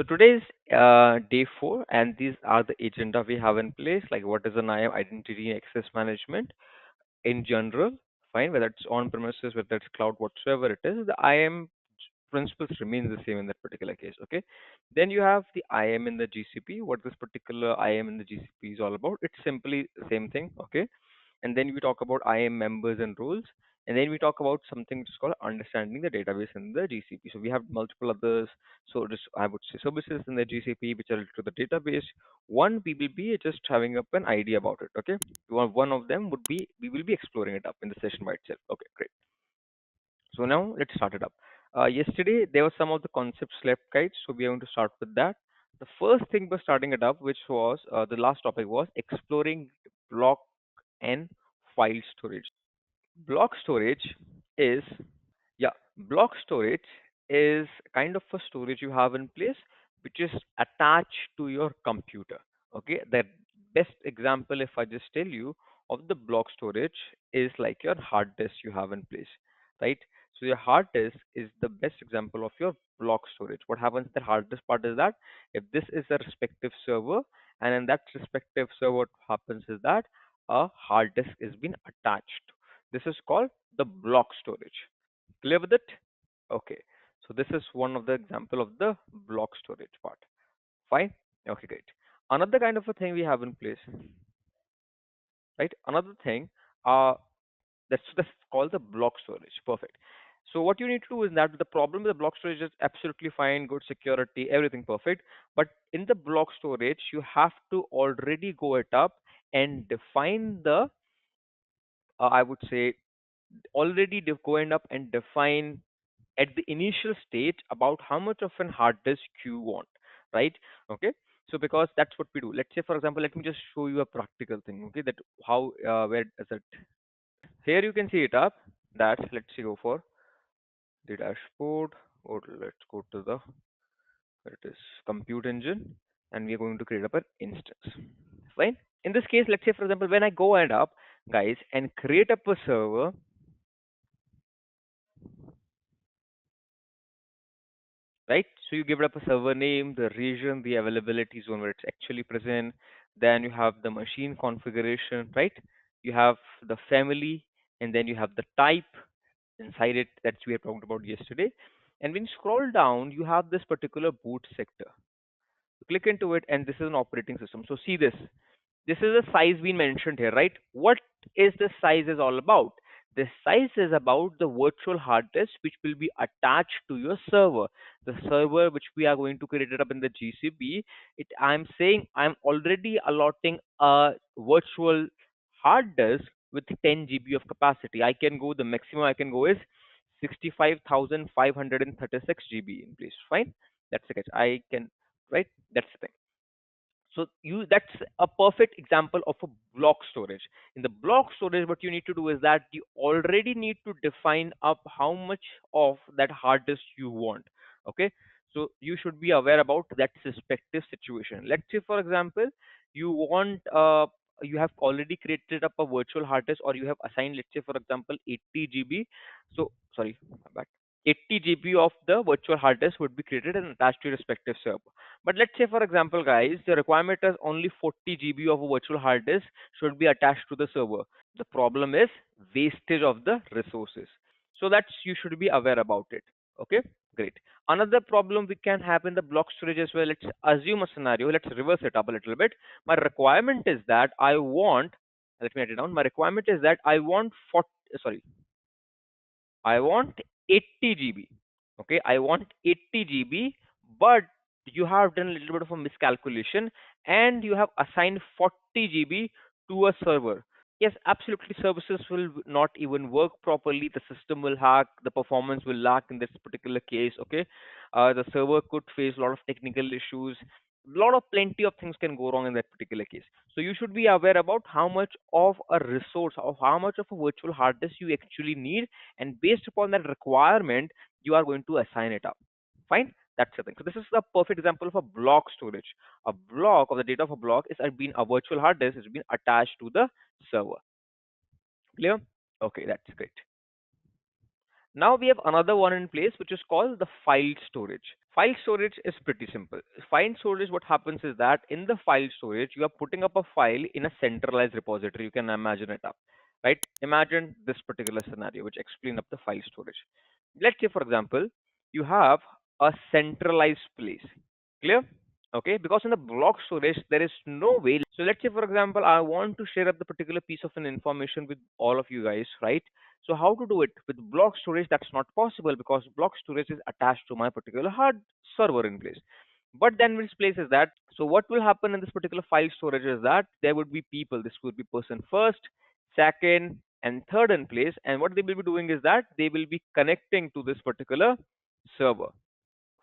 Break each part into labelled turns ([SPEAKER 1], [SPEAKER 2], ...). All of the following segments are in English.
[SPEAKER 1] today's day 4, and these are the agenda we have in place. Like, what is an IAM, identity and access management in general? Fine, whether it's on premises, whether it's cloud, whatsoever it is, the IAM principles remain the same in that particular case. Okay. Then you have the IAM in the GCP. What this particular IAM in the GCP is all about? It's simply the same thing. Okay, and then we talk about IAM members and roles, and then we talk about something which is called understanding the database in the GCP. So we have multiple others. So this, I would say, services in the GCP which are related to the database. One, we will be just having up an idea about it. Okay, one of them would be we will be exploring it up in the session by itself. Okay, great. So now let's start it up. Yesterday there were some of the concepts left, guys. So we are going to start with that. The first thing we're starting it up, which was the last topic, was exploring block and file storage. Block storage is, yeah, block storage is kind of a storage you have in place which is attached to your computer. Okay, the best example, if I just tell you, of the block storage is like your hard disk you have in place, right? So your hard disk is the best example of your block storage. What happens, the hard disk part is that if this is a respective server, and in that respective server, what happens is that a hard disk is being attached. This is called the block storage. Clear with it? Okay. So this is one of the example of the block storage part. Fine. Okay, great. Another kind of a thing we have in place, right? Another thing, uh, that's called the block storage. Perfect. So what you need to do is that the problem with the block storage is absolutely fine, good security, everything perfect. But in the block storage, you have to already go it up and define the, I would say, already go end up and define at the initial stage about how much of an hard disk you want, right? Okay. So because that's what we do. Let's say, for example, let me just show you a practical thing. Okay, that how where does it? Here you can see it up. That, let's see, go for the dashboard, or let's go to the, where it is, compute engine, and we are going to create up an instance. Fine. In this case, let's say, for example, when I go and up, guys, and create up a server, right? So you give it up a server name, the region, the availability zone where it's actually present. Then you have the machine configuration, right? You have the family, and then you have the type inside it that we have talked about yesterday. And when you scroll down, you have this particular boot sector. Click into it, and this is an operating system. So see this. This is the size we mentioned here, right? What is the size is all about? The size is about the virtual hard disk which will be attached to your server. The server which we are going to create it up in the GCP. I'm saying I'm already allotting a virtual hard disk with 10 GB of capacity. I can go, the maximum I can go is 65,536 GB in place. Fine, that's the case. I can, right? That's the thing. So you, that's a perfect example of a block storage. In the block storage, what you need to do is that you already need to define up how much of that hard disk you want. Okay. So you should be aware about that respective situation. Let's say, for example, you want you have already created up a virtual hard disk, or you have assigned, let's say, for example, 80 GB. So sorry, back. 80 GB of the virtual hard disk would be created and attached to your respective server. But let's say, for example, guys, the requirement is only 40 GB of a virtual hard disk should be attached to the server. The problem is wastage of the resources. So that's, you should be aware about it. Okay, great. Another problem we can have in the block storage as well. Let's assume a scenario. Let's reverse it up a little bit. My requirement is that I want. Let me write it down. My requirement is that I want 40. Sorry, I want 80 GB. Okay, I want 80 GB, but you have done a little bit of a miscalculation and you have assigned 40 GB to a server. Yes, absolutely, services will not even work properly. The system will hack, the performance will lack in this particular case. Okay, the server could face a lot of technical issues. A lot of plenty of things can go wrong in that particular case. So you should be aware about how much of a resource, or how much of a virtual hard disk you actually need, and based upon that requirement, you are going to assign it up. Fine, that's the thing. So this is the perfect example of a block storage. A block of the data of a block is being a virtual hard disk is being attached to the server. Clear? Okay, that's great. Now we have another one in place which is called the file storage. File storage is pretty simple. File storage, what happens is that in the file storage, you are putting up a file in a centralized repository. You can imagine it up, right? Imagine this particular scenario which explain up the file storage. Let's say, for example, you have a centralized place. Clear? Okay, because in the block storage, there is no way. So let's say, for example, I want to share up the particular piece of an information with all of you guys, right? So how to do it with block storage? That's not possible because block storage is attached to my particular hard server in place. But then which place is that? So what will happen in this particular file storage is that there would be people. This would be person first, second, and third in place. And what they will be doing is that they will be connecting to this particular server.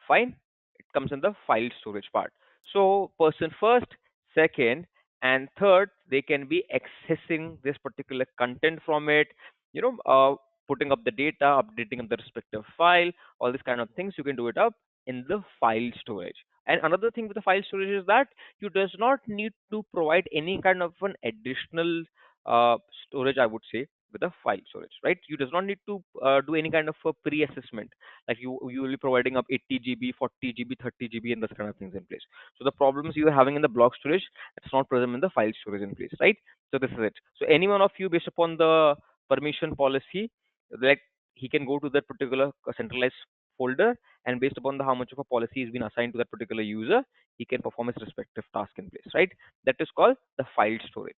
[SPEAKER 1] Fine. It comes in the file storage part. So person first, second, and third, they can be accessing this particular content from it, you know, putting up the data, updating of the respective file, all these kind of things. You can do it up in the file storage. And another thing with the file storage is that you does not need to provide any kind of an additional uh, storage, I would say, with a file storage, right? You does not need to do any kind of a pre-assessment, like you will be providing up 80 GB, 40 GB, 30 GB, and those kind of things in place. So the problems you are having in the block storage, it's not present in the file storage in place, right? So this is it. So any one of you, based upon the permission policy, like he can go to that particular centralized folder, and based upon the how much of a policy has been assigned to that particular user, he can perform his respective task in place, right? That is called the file storage.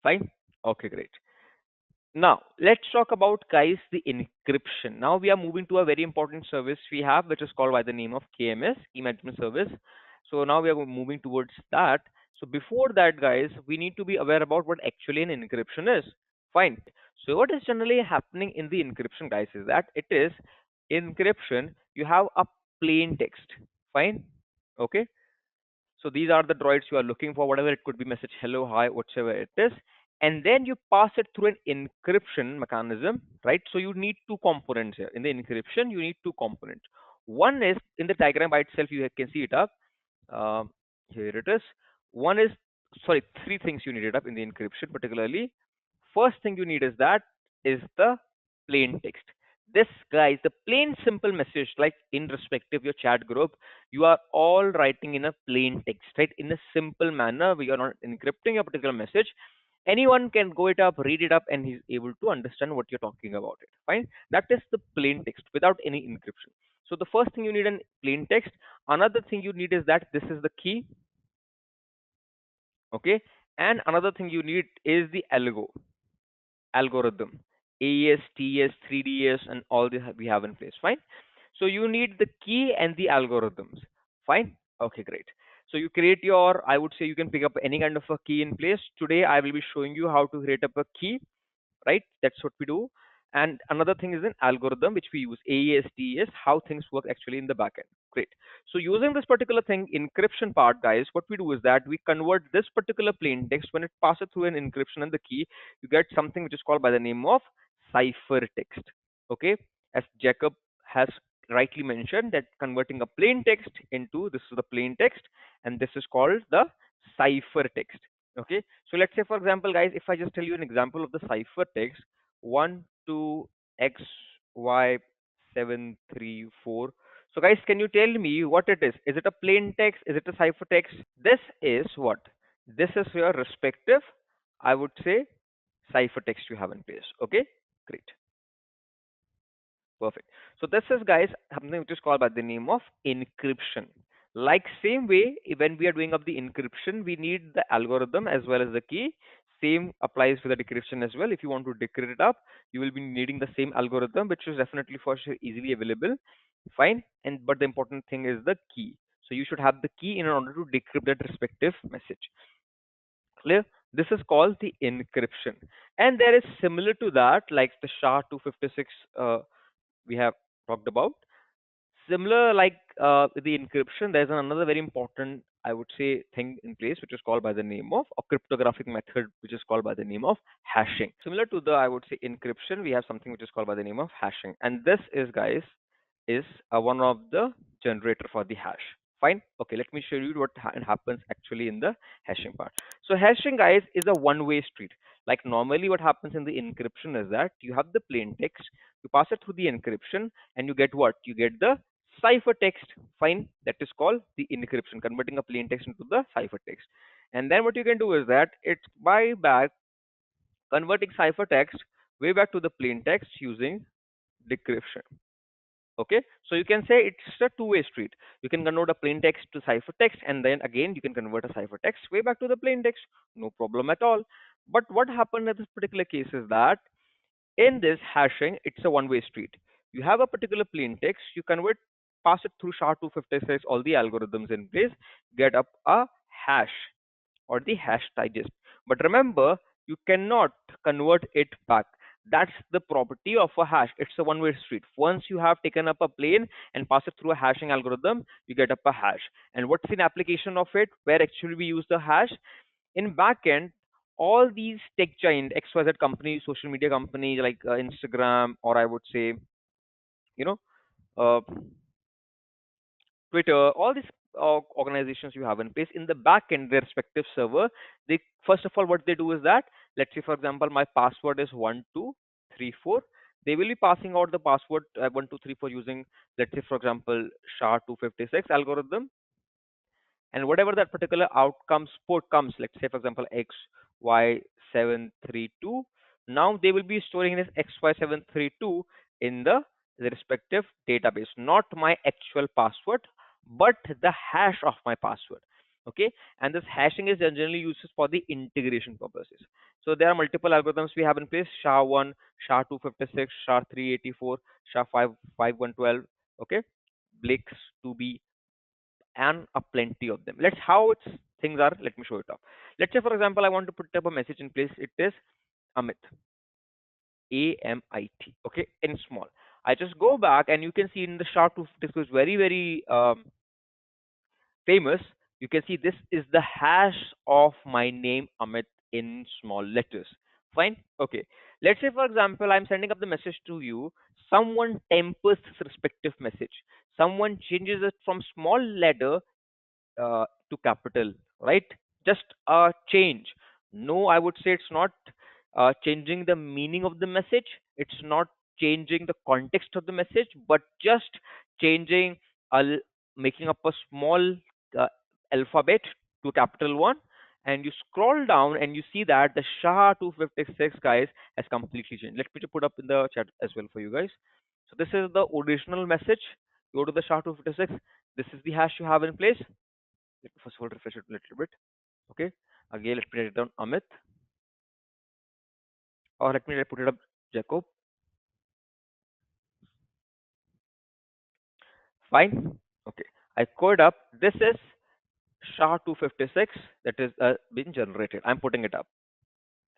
[SPEAKER 1] Fine. Okay, great. Now, let's talk about, guys, the encryption. Now we are moving to a very important service we have, which is called by the name of KMS, Key Management Service. So now we are moving towards that. So before that, guys, we need to be aware about what actually an encryption is. Fine. So what is generally happening in the encryption, guys, is that it is encryption. You have a plain text. Fine. Okay. So these are the droids you are looking for, whatever it could be, message hello, hi, whatever it is. And then you pass it through an encryption mechanism, right? So you need two components here. In the encryption, you need two components. One is in the diagram by itself, you can see it up. Here it is. One is, sorry, three things you need it up in the encryption, particularly. First thing you need is that is the plain text. This, guys, the plain simple message, like in respective your chat group, you are all writing in a plain text, right? In a simple manner. We are not encrypting a particular message. Anyone can go it up, read it up, and he's able to understand what you're talking about it. Fine. That is the plain text without any encryption. So the first thing you need in plain text. Another thing you need is that this is the key. Okay. And another thing you need is the algorithm. AES, TES, 3DS, and all this we have in place. Fine. So you need the key and the algorithms. Fine. Okay, great. So you create your, I would say you can pick up any kind of a key in place. Today I will be showing you how to create up a key, right? That's what we do. And another thing is an algorithm which we use, AES, TES, how things work actually in the backend. Great. So using this particular thing, encryption part, guys, what we do is that we convert this particular plain text. When it passes through an encryption and the key, you get something which is called by the name of ciphertext. Okay. As Jacob has rightly mentioned, that converting a plain text into, this is the plain text, and this is called the ciphertext. Okay. So let's say, for example, guys, if I just tell you an example of the ciphertext, 1 2 x y 7 3 4. So guys, can you tell me what it is? Is it a plain text? Is it a ciphertext? This is what? This is your respective, I would say, ciphertext you have in place. Okay, great. Perfect. So this is, guys, something which is called by the name of encryption. Like same way, when we are doing up the encryption, we need the algorithm as well as the key. Same applies for the decryption as well. If you want to decrypt it up, you will be needing the same algorithm, which is definitely for sure easily available. Fine. And but the important thing is the key. So you should have the key in order to decrypt that respective message. Clear? This is called the encryption. And there is similar to that, like the SHA-256 we have talked about. Similar, like the encryption, there's another very important, I would say, thing in place, which is called by the name of a cryptographic method, which is called by the name of hashing. Similar to the, I would say, encryption, we have something which is called by the name of hashing. And this is, guys, is one of the generator for the hash. Fine. Okay, let me show you what happens actually in the hashing part. So hashing, guys, is a one-way street. Like normally what happens in the encryption is that you have the plain text, you pass it through the encryption, and you get what? You get the ciphertext. Fine. That is called the encryption, converting a plain text into the ciphertext. And then what you can do is that it's by back converting ciphertext way back to the plain text using decryption. Okay, so you can say it's a two-way street. You can convert a plain text to ciphertext, and then again you can convert a ciphertext way back to the plain text. No problem at all. But what happened in this particular case is that in this hashing, it's a one-way street. You have a particular plain text, you convert, pass it through SHA-256, all the algorithms in place, get up a hash or the hash digest. But remember, you cannot convert it back. That's the property of a hash. It's a one-way street. Once you have taken up a plane and pass it through a hashing algorithm, you get up a hash. And what's an application of it? Where actually we use the hash? In backend, all these tech giant XYZ companies, social media companies like Instagram, or I would say, you know, uh, Twitter, all these organizations you have in place in the back end, their respective server, they first of all what they do is that, let's say for example, my password is 1234. They will be passing out the password 1234 using, let's say for example, SHA-256 algorithm, and whatever that particular outcomes port comes, let's say for example XY732, now they will be storing this XY732 in the respective database, not my actual password, but the hash of my password. Okay, and this hashing is generally used for the integration purposes. So there are multiple algorithms we have in place: SHA-1, SHA-256, SHA-384, SHA-5112. Okay, Blix 2B, and a plenty of them. Let's how it's things are. Let me show it up. Let's say, for example, I want to put up a message in place. It is Amit, AMIT. Okay, in small. I just go back and you can see in the chart to this was very famous. You can see this is the hash of my name Amit in small letters. Fine. Okay. Let's say, for example, I'm sending up the message to you. Someone tempers this respective message. Someone changes it from small letter to capital, right? Just a change. No, I would say it's not changing the meaning of the message. It's not changing the context of the message, but just changing, making up a small uh, alphabet to capital one. And you scroll down and you see that the SHA-256 guys has completely changed. Let me just put up in the chat as well for you guys. So this is the original message. Go to the SHA-256. This is the hash you have in place. Let me first of all refresh it a little bit. Okay. Again, let me write it down Amit. Or let me put it up Jacob. Fine. Okay. I code up. This is SHA-256 that is being generated. I'm putting it up.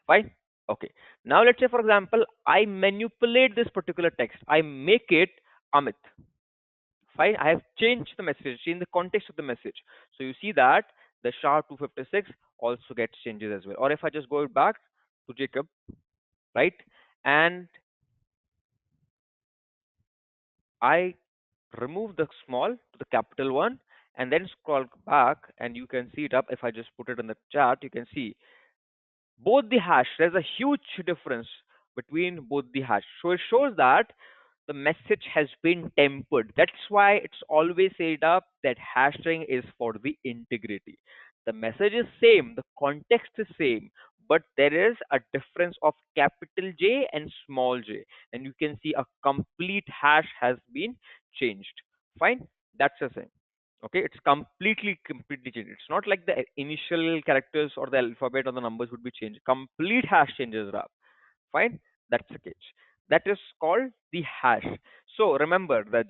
[SPEAKER 1] Fine. Okay. Now let's say, for example, I manipulate this particular text. I make it Amit. Fine. I have changed the message, changed the context of the message. So you see that the SHA-256 also gets changes as well. Or if I just go back to Jacob, right? And I remove the small to the capital one and then scroll back and you can see it up. If I just put it in the chat, you can see both the hash. There's a huge difference between both the hash. So it shows that the message has been tempered. That's why it's always said up that hashing is for the integrity. The message is same, the context is same, but there is a difference of capital J and small j, and you can see a complete hash has been changed. Fine, that's the thing. Okay, it's completely changed. It's not like the initial characters or the alphabet or the numbers would be changed. Complete hash changes are up. Fine, that's the case. That is called the hash. So remember the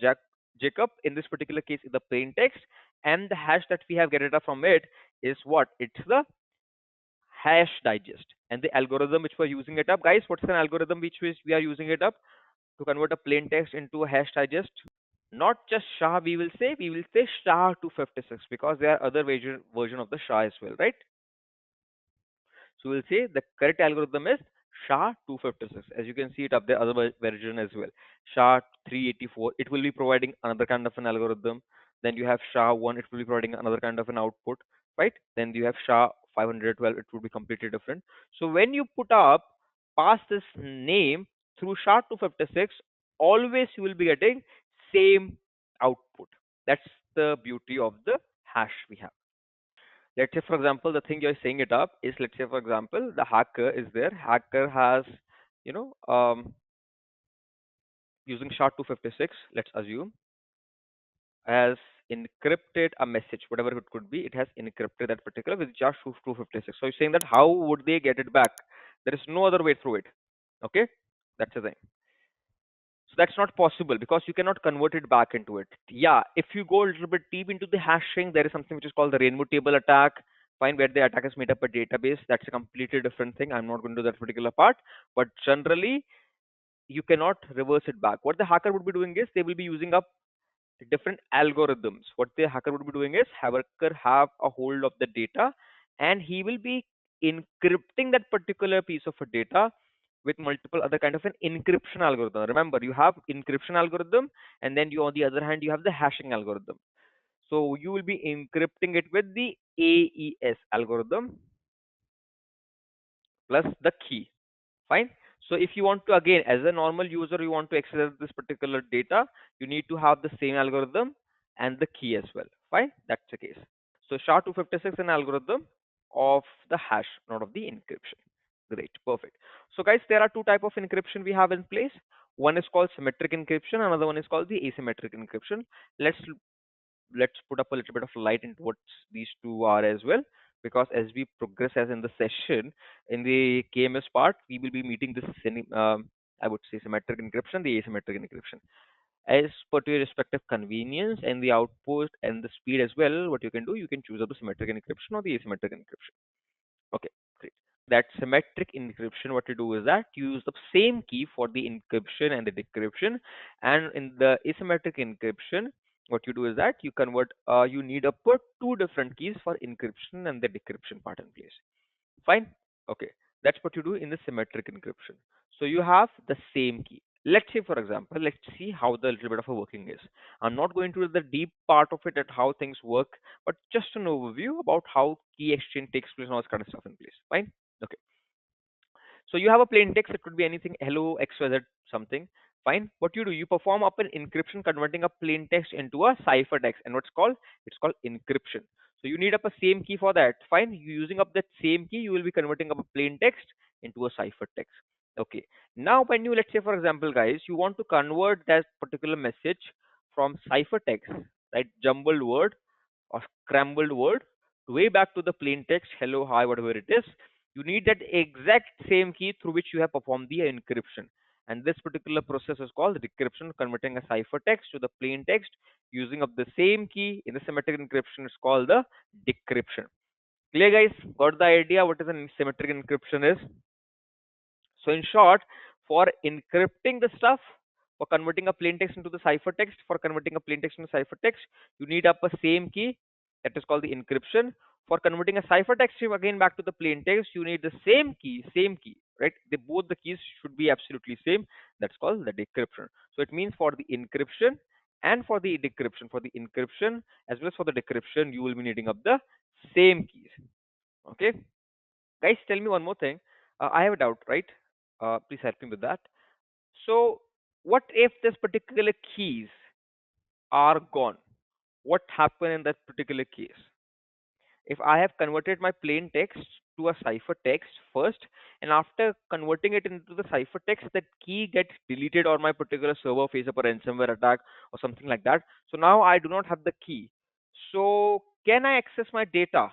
[SPEAKER 1] Jacob in this particular case is the plain text, and the hash that we have get it from it is what? It's the hash digest. And the algorithm which we're using it up, guys, what's an algorithm which we are using it up to convert a plain text into a hash digest? Not just SHA, we will say SHA-256 because there are other version of the SHA as well, right? So we'll say the correct algorithm is SHA-256. As you can see it up there, other version as well. SHA-384. It will be providing another kind of an algorithm. Then you have SHA-1, it will be providing another kind of an output, right? Then you have SHA-512, it would be completely different. So when you put up pass this name through SHA-256, always you will be getting same output. That's the beauty of the hash we have. Let's say, for example, the thing you're saying it up is, let's say, for example, the hacker is there. Hacker has, you know, using SHA-256, let's assume, has encrypted a message, whatever it could be. It has encrypted that particular with just SHA-256. So you're saying that how would they get it back? There is no other way through it. Okay, that's the thing. So that's not possible because you cannot convert it back into it. Yeah, if you go a little bit deep into the hashing, there is something which is called the rainbow table attack. Fine, where the attack is made up a database. That's a completely different thing. I'm not going to do that particular part. But generally, you cannot reverse it back. What the hacker would be doing is they will be using up different algorithms. What the hacker would be doing is hacker have a hold of the data, and he will be encrypting that particular piece of data with multiple other kind of an encryption algorithm. Remember, you have encryption algorithm, and then you on the other hand you have the hashing algorithm. So you will be encrypting it with the AES algorithm plus the key. Fine. So if you want to, again, as a normal user, you want to access this particular data, you need to have the same algorithm and the key as well. Fine. That's the case. So SHA-256 is an algorithm of the hash, not of the encryption. Great. Perfect. So guys, there are two type of encryption we have in place. One is called symmetric encryption. Another one is called the asymmetric encryption. Let's let's put up a little bit of light into what these two are as well, because as we progress as in the session in the KMS part, we will be meeting this I would say symmetric encryption, the asymmetric encryption. As per to your respective convenience and the output and the speed as well, what you can do, you can choose up the symmetric encryption or the asymmetric encryption. Okay, great. That symmetric encryption, what you do is that you use the same key for the encryption and the decryption. And in the asymmetric encryption, what you do is that you convert, you need to put two different keys for encryption and the decryption part in place. Fine. Okay. That's what you do in the symmetric encryption. So you have the same key. Let's say, for example, let's see how the little bit of a working is. I'm not going to the deep part of it at how things work, but just an overview about how key exchange takes place and all this kind of stuff in place. Fine. Okay. So you have a plain text. It could be anything. Hello, XYZ, something. Fine. What you do, you perform up an encryption, converting a plain text into a ciphertext, and what's called? It's called encryption. So you need up a same key for that. Fine. You using up that same key, you will be converting up a plain text into a ciphertext. Okay. Now, when you, let's say, for example, guys, you want to convert that particular message from ciphertext, right, jumbled word or scrambled word, way back to the plain text, hello, hi, whatever it is, you need that exact same key through which you have performed the encryption. And this particular process is called decryption, converting a ciphertext to the plain text using of the same key in the symmetric encryption is called the decryption. Clear, guys? Got the idea what is a symmetric encryption is? So in short, for encrypting the stuff, for converting a plain text into the ciphertext, for converting a plain text into ciphertext, you need up a same key that is called the encryption. For converting a ciphertext again back to the plain text, you need the same key, right? They both the keys should be absolutely same. That's called the decryption. So it means for the encryption and for the decryption, for the encryption as well as for the decryption, you will be needing up the same keys. Okay, guys, tell me one more thing. I have a doubt, right? Please help me with that. So, what if this particular keys are gone? What happened in that particular case? If I have converted my plain text to a ciphertext first, and after converting it into the ciphertext, that key gets deleted or my particular server faces up a ransomware attack or something like that. So now I do not have the key. So can I access my data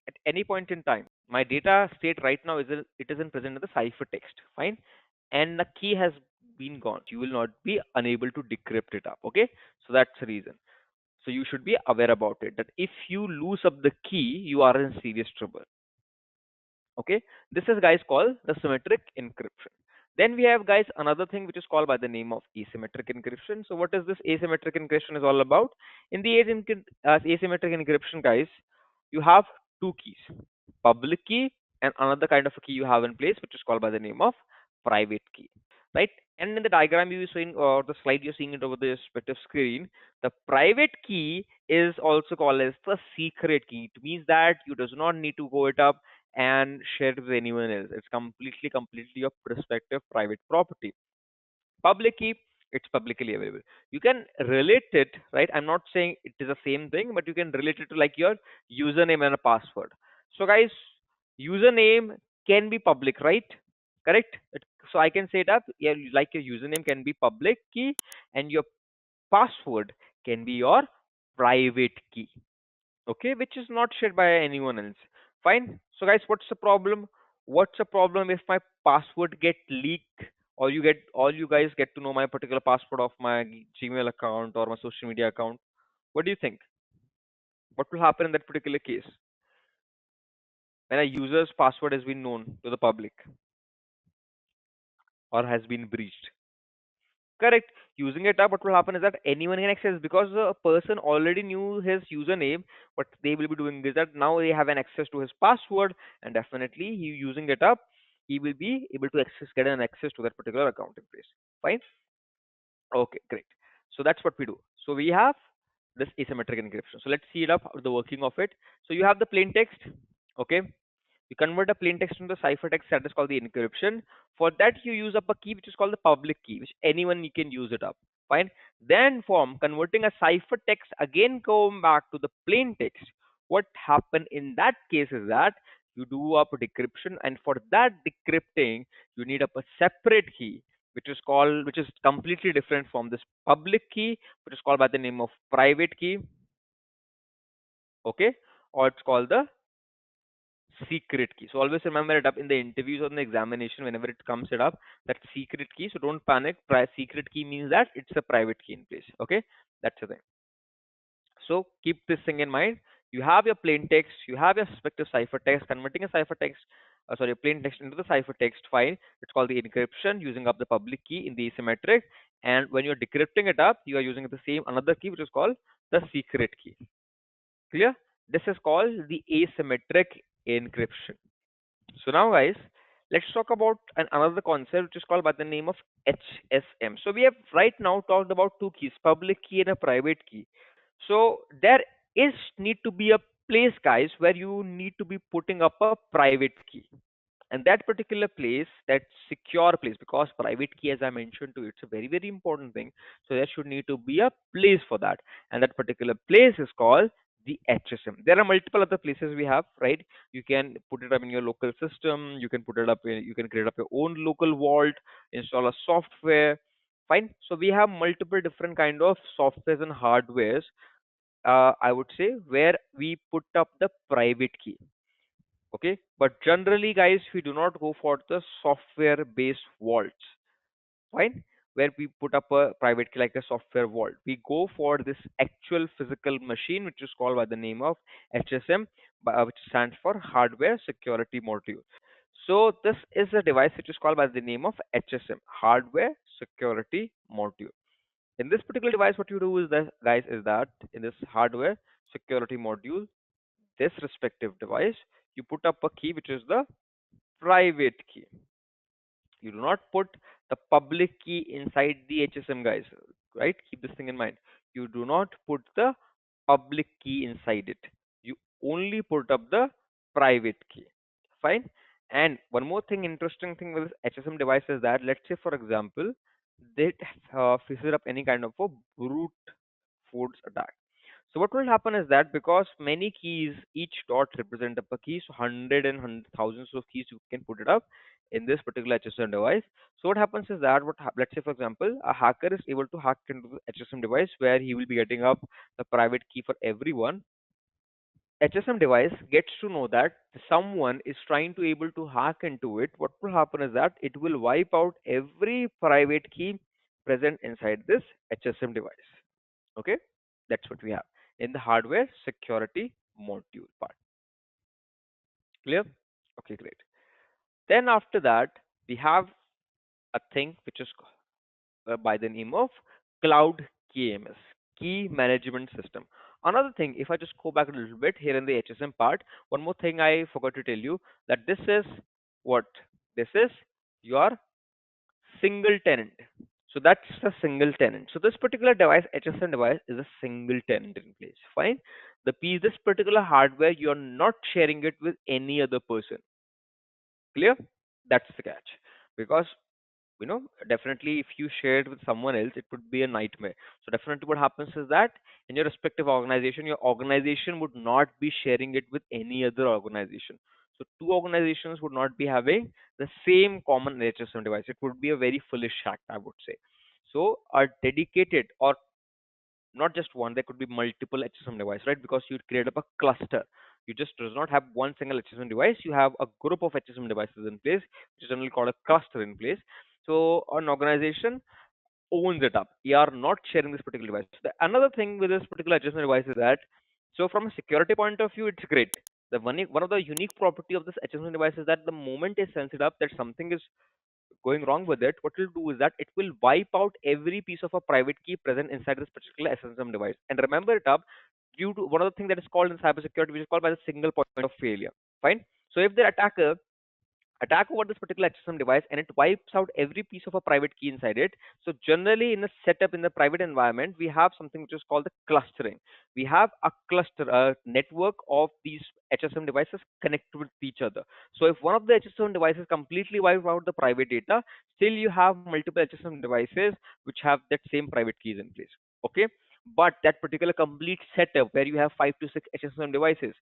[SPEAKER 1] at any point in time? My data state right now it isn't present in the ciphertext. Fine, and the key has been gone. You will not be unable to decrypt it up. Okay, so that's the reason. So you should be aware about it that if you lose up the key, you are in serious trouble. Okay, this is guys called the symmetric encryption. Then we have guys another thing which is called by the name of asymmetric encryption. So what is this asymmetric encryption is all about? In the asymmetric encryption, guys, you have two keys, public key and another kind of a key you have in place which is called by the name of private key, right? And in the diagram you're seeing, or the slide you're seeing it over the respective screen, the private key is also called as the secret key. It means that you does not need to go it up and share it with anyone else. It's completely your prospective private property. Public key, it's publicly available. You can relate it, right? I'm not saying it is the same thing, but you can relate it to like your username and a password. So guys, username can be public, right? Correct. So I can say that, yeah, like your username can be public key, and your password can be your private key, okay, which is not shared by anyone else. Fine. So guys, what's the problem? What's the problem if my password get leaked, or you guys get to know my particular password of my Gmail account or my social media account? What do you think? What will happen in that particular case when a user's password has been known to the public or has been breached? Correct. Using it up, what will happen is that anyone can access, because the person already knew his username. What they will be doing is that now they have an access to his password, and definitely he using it up, he will be able to get an access to that particular account in place. Fine. Okay, great. So that's what we do. So we have this asymmetric encryption. So let's see it up, the working of it. So you have the plain text. Okay. You convert a plain text into ciphertext, that is called the encryption. For that, you use up a key which is called the public key, which anyone you can use it up. Fine. Then from converting a ciphertext, again going back to the plain text, what happened in that case is that you do up a decryption, and for that decrypting, you need up a separate key, which is completely different from this public key, which is called by the name of private key. Okay, or it's called the secret key. So always remember it up in the interviews or in the examination, whenever it comes it up, that secret key. So don't panic. Secret key means that it's a private key in place. Okay, that's the thing. So keep this thing in mind. You have your plain text, you have your respective ciphertext. Converting a ciphertext, sorry, a plain text into the ciphertext file. It's called the encryption, using up the public key in the asymmetric. And when you're decrypting it up, you are using the same another key, which is called the secret key. Clear? This is called the asymmetric encryption. So now, guys, let's talk about another concept which is called by the name of HSM. So we have right now talked about two keys, public key and a private key. So there is need to be a place, guys, where you need to be putting up a private key, and that particular place, that secure place, because private key, as I mentioned to you, it's a very important thing. So there should need to be a place for that, and that particular place is called the HSM. There are multiple other places we have, right? You can put it up in your local system, you can put it up in, you can create up your own local vault, install a software. Fine. So we have multiple different kind of softwares and hardwares, I would say, where we put up the private key. Okay, but generally, guys, we do not go for the software based vaults. Fine, where we put up a private key like a software vault. We go for this actual physical machine, which is called by the name of HSM, which stands for hardware security module. So this is a device which is called by the name of HSM, hardware security module. In this particular device, what you do is that, guys, is that in this hardware security module, this respective device, you put up a key which is the private key. You do not put the public key inside the HSM, guys, right? Keep this thing in mind. You do not put the public key inside it. You only put up the private key. Fine. And one more thing, interesting thing with this HSM device is that, let's say, for example, they faces up any kind of a brute force attack. So what will happen is that, because many keys, each dot represent a key, so thousands of keys you can put it up in this particular HSM device. So what happens is that, let's say for example, a hacker is able to hack into the HSM device, where he will be getting up the private key for everyone. HSM device gets to know that someone is trying to able to hack into it. What will happen is that it will wipe out every private key present inside this HSM device. Okay, that's what we have in the hardware security module part. Clear? Okay, great. Then after that, we have a thing which is by the name of Cloud KMS, Key Management System. Another thing, if I just go back a little bit here in the HSM part, one more thing I forgot to tell you, that this is what? This is your single tenant. So that's a single tenant. So this particular device, HSM device, is a single tenant in place. Fine. This particular hardware, you're not sharing it with any other person. Clear? That's the catch. Because definitely if you share it with someone else, it would be a nightmare. So definitely what happens is that in your respective organization, your organization would not be sharing it with any other organization. So two organizations would not be having the same common HSM device. It would be a very foolish act, I would say. So a dedicated, or not just one, there could be multiple HSM device, right? Because you create up a cluster. You just does not have one single HSM device. You have a group of HSM devices in place, which is generally called a cluster in place. So an organization owns it up. You are not sharing this particular device. Another thing with this particular HSM device is that, so from a security point of view, it's great. One of the unique property of this HSM device is that the moment it sends it up that something is going wrong with it, what it will do is that it will wipe out every piece of a private key present inside this particular SSM device. And remember it up due to one of the things that is called in cybersecurity, which is called by the single point of failure. Fine. So if the attacker attack over this particular HSM device and it wipes out every piece of a private key inside it. So generally in a setup in the private environment, we have something which is called the clustering. We have a network of these HSM devices connected with each other. So if one of the HSM devices completely wipes out the private data, still you have multiple HSM devices which have that same private keys in place. Okay. But that particular complete setup where you have 5 to 6 HSM devices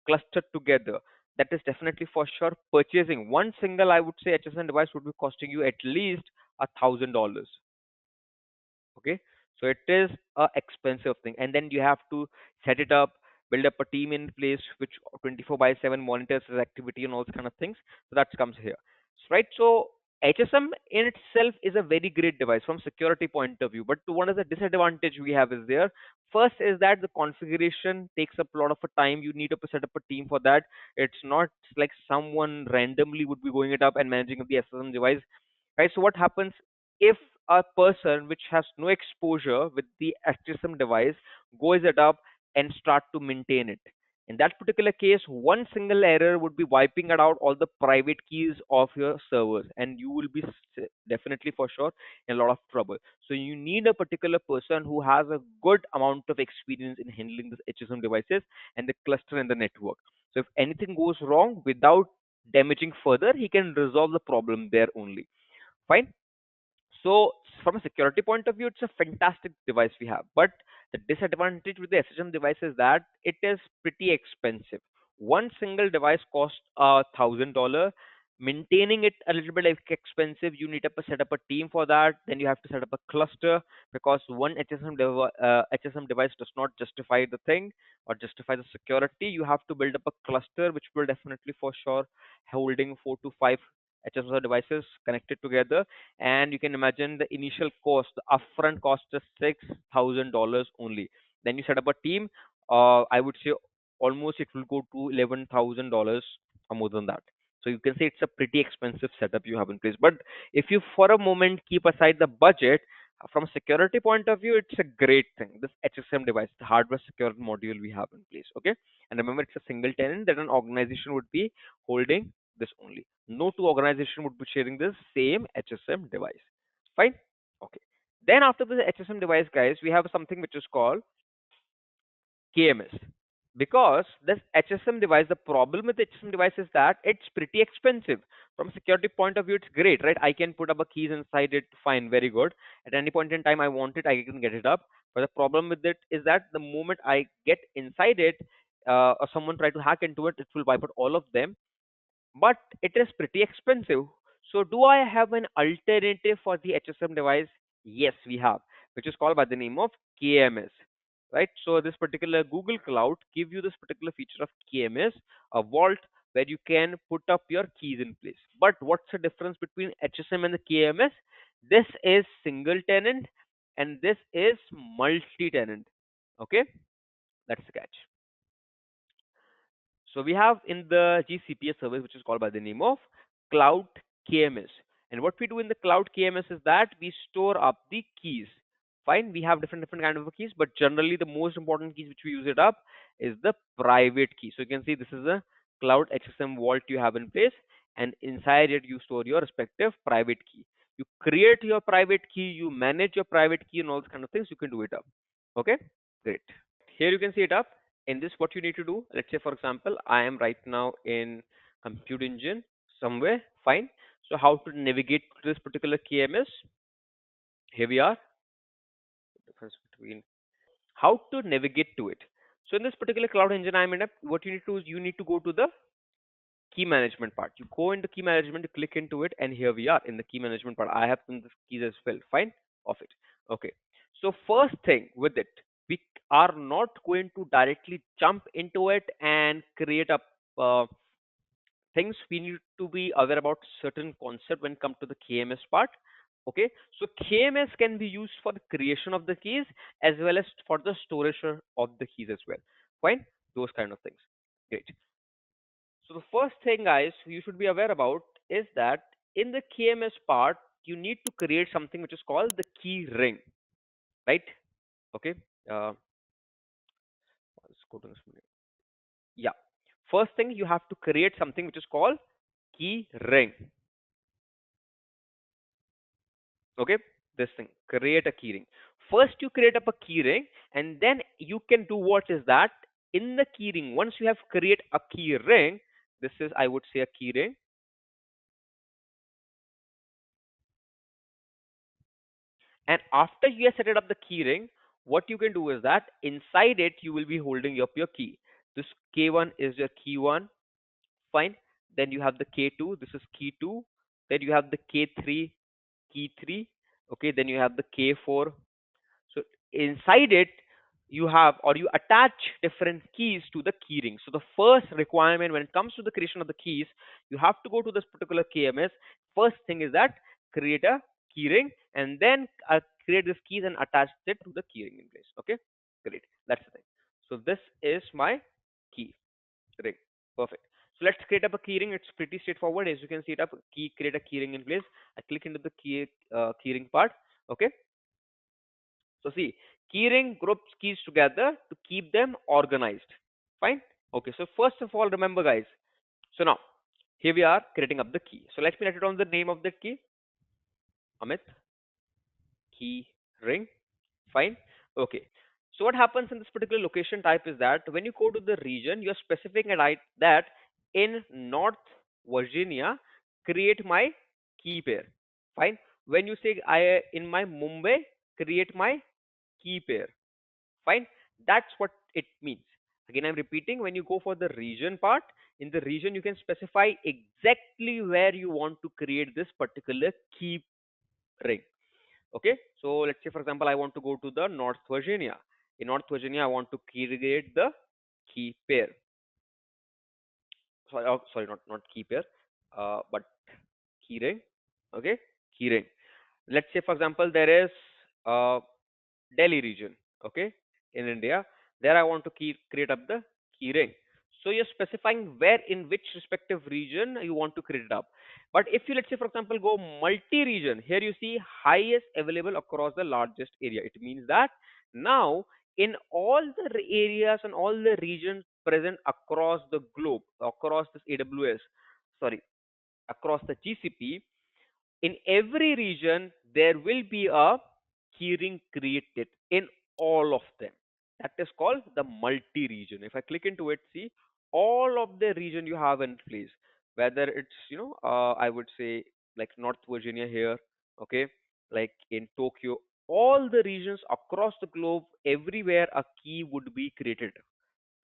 [SPEAKER 1] clustered together, that is definitely for sure purchasing one single, I would say, HSN device would be costing you at least $1,000. Okay, so it is a expensive thing, and then you have to set it up, build up a team in place which 24 by 7 monitors his activity and all those kind of things. So that comes here, right? So HSM in itself is a very great device from security point of view, but one of the disadvantage we have is there. First is that the configuration takes up a lot of a time. You need to set up a team for that. It's not like someone randomly would be going it up and managing the SSM device, right? So what happens if a person which has no exposure with the HSM device goes it up and start to maintain it? In that particular case, one single error would be wiping out all the private keys of your servers, and you will be definitely for sure in a lot of trouble. So you need a particular person who has a good amount of experience in handling this HSM devices and the cluster and the network. So if anything goes wrong without damaging further, he can resolve the problem there only. Fine. So from a security point of view, it's a fantastic device we have. But the disadvantage with the SSM device is that it is pretty expensive. One single device costs $1,000. Maintaining it a little bit expensive. You need to set up a team for that. Then you have to set up a cluster because one HSM device does not justify the thing or justify the security. You have to build up a cluster, which will definitely for sure holding 4 to 5 HSM devices connected together. And you can imagine the initial cost, the upfront cost is $6,000 only. Then you set up a team. I would say almost it will go to $11,000 or more than that. So you can say it's a pretty expensive setup you have in place. But if you for a moment keep aside the budget, from a security point of view, it's a great thing. This HSM device, the hardware security module we have in place. Okay, and remember, it's a single tenant that an organization would be holding this only. No two organization would be sharing this same HSM device. Fine. Okay. Then after the HSM device, guys, we have something which is called KMS. Because this HSM device, the problem with HSM device is that it's pretty expensive. From a security point of view, it's great, right? I can put up a keys inside it, fine, very good. At any point in time I want it, I can get it up. But the problem with it is that the moment I get inside it, or someone try to hack into it, it will wipe out all of them, but it is pretty expensive. So do I have an alternative for the HSM device? Yes, we have, which is called by the name of KMS. Right. So this particular Google Cloud give you this particular feature of KMS, a vault where you can put up your keys in place. But what's the difference between HSM and the KMS? This is single tenant and this is multi-tenant. Okay, that's the catch. So we have in the GCP service, which is called by the name of Cloud KMS. And what we do in the Cloud KMS is that we store up the keys. Fine, we have different kind of keys, but generally the most important keys which we use it up is the private key. So you can see this is a Cloud HSM vault you have in place, and inside it you store your respective private key. You create your private key, you manage your private key and all those kind of things, you can do it up. Okay, great. Here you can see it up. In this, what you need to do, let's say for example, I am right now in compute engine somewhere, fine. So how to navigate to this particular KMS? Here we are. Difference between how to navigate to it. So in this particular cloud engine I'm in, what you need to do is you need to go to the key management part. You go into key management, you click into it, and here we are in the key management part. I have some of the keys as well. Fine, of it. Okay. So first thing with it, we are not going to directly jump into it and create a things. We need to be aware about certain concept when it comes to the KMS part. Okay, so KMS can be used for the creation of the keys as well as for the storage of the keys as well. Fine, those kind of things. Great. So the first thing, guys, you should be aware about is that in the KMS part, you need to create something which is called the key ring, right? Okay. Uh, let's go to this. Yeah. First thing, you have to create something which is called key ring. Okay, this thing, create a keyring. First you create up a keyring, and then you can do what is that in the keyring. Once you have create a keyring, this is, I would say, a keyring, and after you have set it up the keyring, what you can do is that inside it you will be holding up your key. This k1 is your key 1, fine. Then you have the k2, this is key 2. Then you have the k3, key 3. Okay, then you have the k4. So inside it, you have or you attach different keys to the keyring. So the first requirement when it comes to the creation of the keys, you have to go to this particular KMS. First thing is that create a keyring and then create this keys and attach it to the keyring in place. Okay, great. That's the thing. So this is my key ring. Perfect. So let's create up a keyring. It's pretty straightforward. As you can see it up, create a keyring in place. I click into the keyring part. Okay. So see, keyring groups keys together to keep them organized. Fine. Okay. So first of all, remember guys. So now here we are creating up the key. So let me write it on the name of that key. Amit key ring. Fine. Okay. So what happens in this particular location type is that when you go to the region, you're specifying that in North Virginia, create my key pair. Fine. When you say I in my Mumbai, create my key pair. Fine, that's what it means. Again, I'm repeating, when you go for the region part, in the region you can specify exactly where you want to create this particular key ring. Okay, so let's say for example I want to go to the North Virginia. In North Virginia I want to create the key pair. Sorry, sorry, not key pair, but key ring. Okay, key ring. Let's say for example there is uh, Delhi region, okay, in India. There I want to create up the key ring. So you're specifying where in which respective region you want to create it up. But if you, let's say for example, go multi-region, here you see highest available across the largest area. It means that now in all the areas and all the regions present across the globe, across this AWS, sorry, across the GCP, in every region there will be a keyring created in all of them. That is called the multi-region. If I click into it, see all of the region you have in place, whether it's I would say like North Virginia here, okay, like in Tokyo, all the regions across the globe, everywhere a key would be created,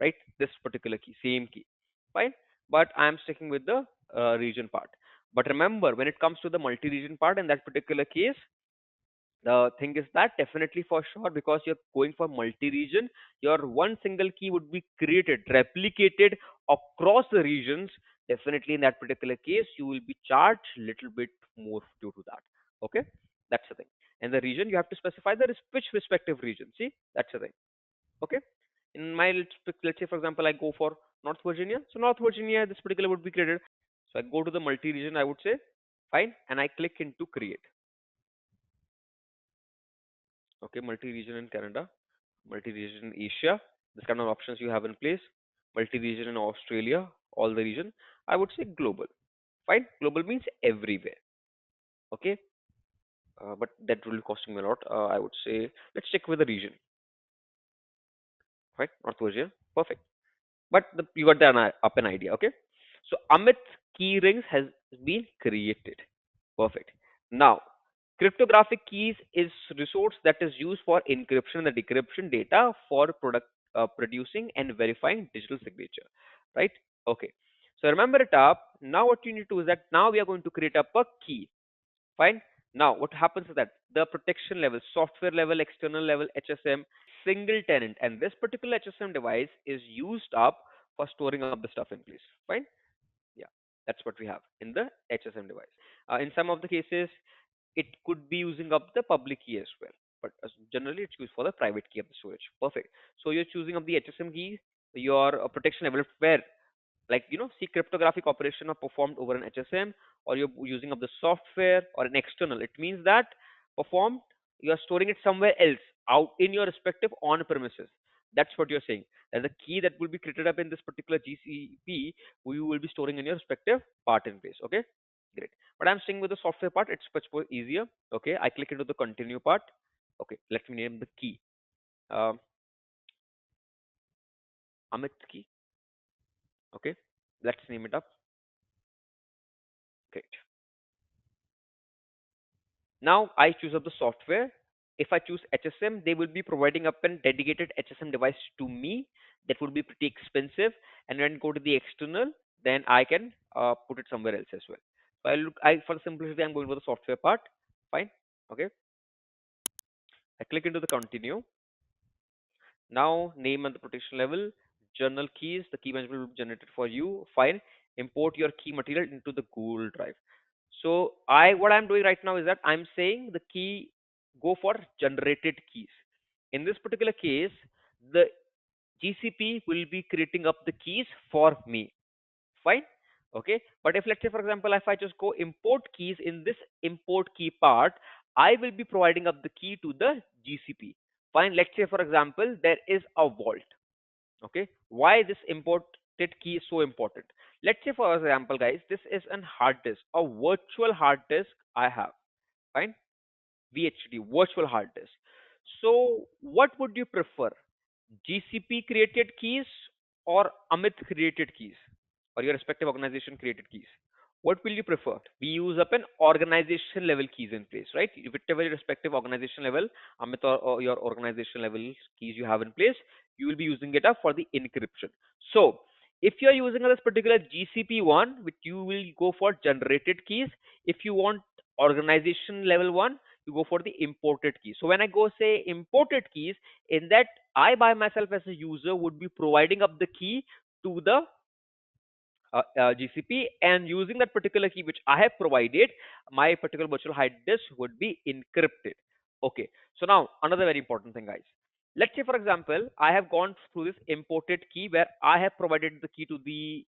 [SPEAKER 1] right? This particular key, same key, fine. But I'm sticking with the region part. But remember, when it comes to the multi-region part, in that particular case, the thing is that definitely for sure, because you're going for multi-region, your one single key would be created, replicated across the regions. Definitely in that particular case, you will be charged little bit more due to that. Okay, that's the thing. And the region you have to specify the which respective region. See, that's the thing. Okay, in my let's say for example I go for North Virginia. So North Virginia, this particular would be created. So I go to the multi-region, I would say, fine, and I click into create. Okay, multi-region in Canada, multi-region in Asia, this kind of options you have in place, multi-region in Australia, all the region. I would say global. Fine, global means everywhere. Okay, but that will be costing me a lot. I would say let's check with the region, right? North Virginia, perfect. But you got up an idea, okay? So Amit key rings has been created. Perfect. Now, cryptographic keys is resource that is used for encryption and decryption data for product producing and verifying digital signature, right? Okay. So remember it up. Now what you need to do is that now we are going to create up a key. Fine. Now what happens is that the protection level, software level, external level, HSM, single tenant, and this particular HSM device is used up for storing up the stuff in place. Fine. Yeah, that's what we have in the HSM device. In some of the cases, it could be using up the public key as well, but generally it's used for the private key of the storage. Perfect. So you're choosing up the HSM key, your protection level where, like, see, cryptographic operation are performed over an HSM, or you're using up the software or an external. It means that performed, you're storing it somewhere else out in your respective on premises. That's what you're saying. There's a key that will be created up in this particular GCP, you will be storing in your respective part in place. Okay, great. But I'm staying with the software part. It's much more easier. Okay, I click into the continue part. Okay, let me name the key. Um, Amit key. Okay, let's name it up. Great. Now I choose up the software. If I choose HSM, they will be providing up a dedicated HSM device to me. That would be pretty expensive. And when I go to the external, then I can put it somewhere else as well. So for the simplicity, I'm going for the software part. Fine. Okay. I click into the continue. Now name and the protection level, journal keys, the key management will be generated for you. Fine. Import your key material into the Google Drive. So what I'm doing right now is that I'm saying the key go for generated keys. In this particular case, the GCP will be creating up the keys for me. Fine. Okay. But if, let's say, for example, if I just go import keys, in this import key part, I will be providing up the key to the GCP. Fine. Let's say, for example, there is a vault. Okay. Why this imported key is so important? Let's say, for example, guys, this is an hard disk, a virtual hard disk I have. Fine. VHD, virtual hard disk. So what would you prefer? GCP created keys or Amit created keys, or your respective organization created keys? What will you prefer? We use up an organization level keys in place, right? Whichever your respective organization level, Amit, or your organization level keys you have in place, you will be using it up for the encryption. So if you are using this particular GCP one, which you will go for generated keys. If you want organization level one, you go for the imported keys. So when I go say imported keys, in that I by myself as a user would be providing up the key to the GCP, and using that particular key which I have provided, my particular virtual hard disk would be encrypted. Okay. So now another very important thing, guys. Let's say, for example, I have gone through this imported key where I have provided the key to the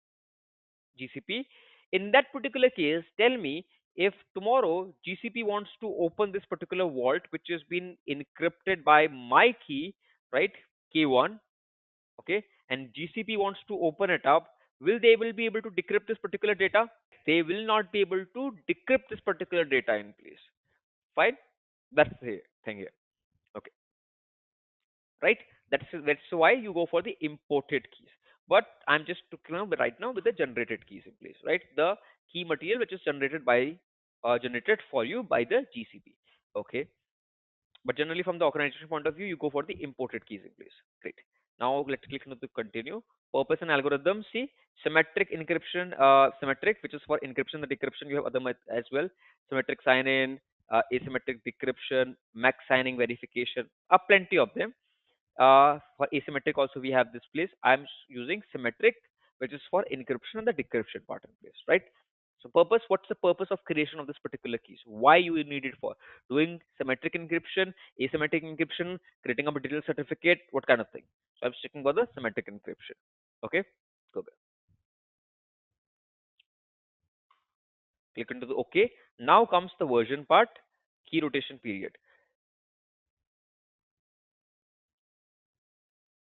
[SPEAKER 1] GCP. In that particular case, tell me, if tomorrow GCP wants to open this particular vault which has been encrypted by my key, right? K1, okay, and GCP wants to open it up, will be able to decrypt this particular data? They will not be able to decrypt this particular data in place. Fine, that's the thing here. Okay, right? That's why you go for the imported keys. But I'm just right now with the generated keys in place, right? The key material which is generated for you by the GCP. Okay, but generally from the organization point of view, you go for the imported keys in place. Great. Now let's click on the continue. Purpose and algorithm. See, symmetric encryption, symmetric, which is for encryption and decryption. You have other methods as well. Symmetric sign-in, asymmetric decryption, max signing verification. Plenty of them. For asymmetric also we have this place. I'm using symmetric, which is for encryption and the decryption part in place, right? So purpose, what's the purpose of creation of this particular keys? Why you need it for? Doing symmetric encryption, asymmetric encryption, creating a digital certificate, what kind of thing? So I'm sticking for the symmetric encryption. Okay, go back. Click into the OK. Now comes the version part, key rotation period.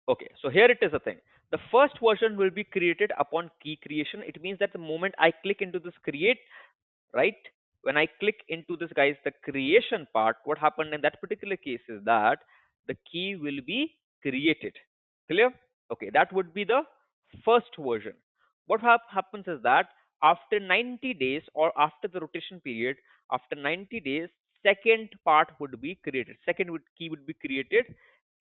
[SPEAKER 1] Okay, so here it is a thing. The first version will be created upon key creation. It means that the moment I click into this create, right? when I click into this, guys, the creation part, what happened in that particular case is that the key will be created. Clear? Okay, that would be the first version. What happens is that after 90 days or after the rotation period, after 90 days, second part would be created. Key would be created,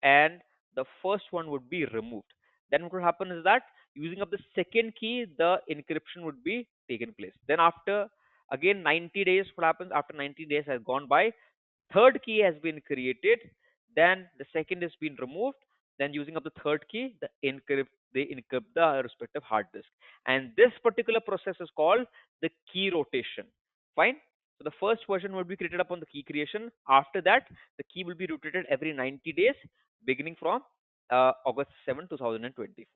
[SPEAKER 1] and the first one would be removed. Then what would happen is that using up the second key, the encryption would be taken place. Then after again 90 days, what happens after 90 days has gone by? Third key has been created, then the second has been removed, then using up the third key, they encrypt the respective hard disk. And this particular process is called the key rotation. Fine. So the first version will be created upon the key creation. After that, the key will be rotated every 90 days, beginning from August 7, 2024.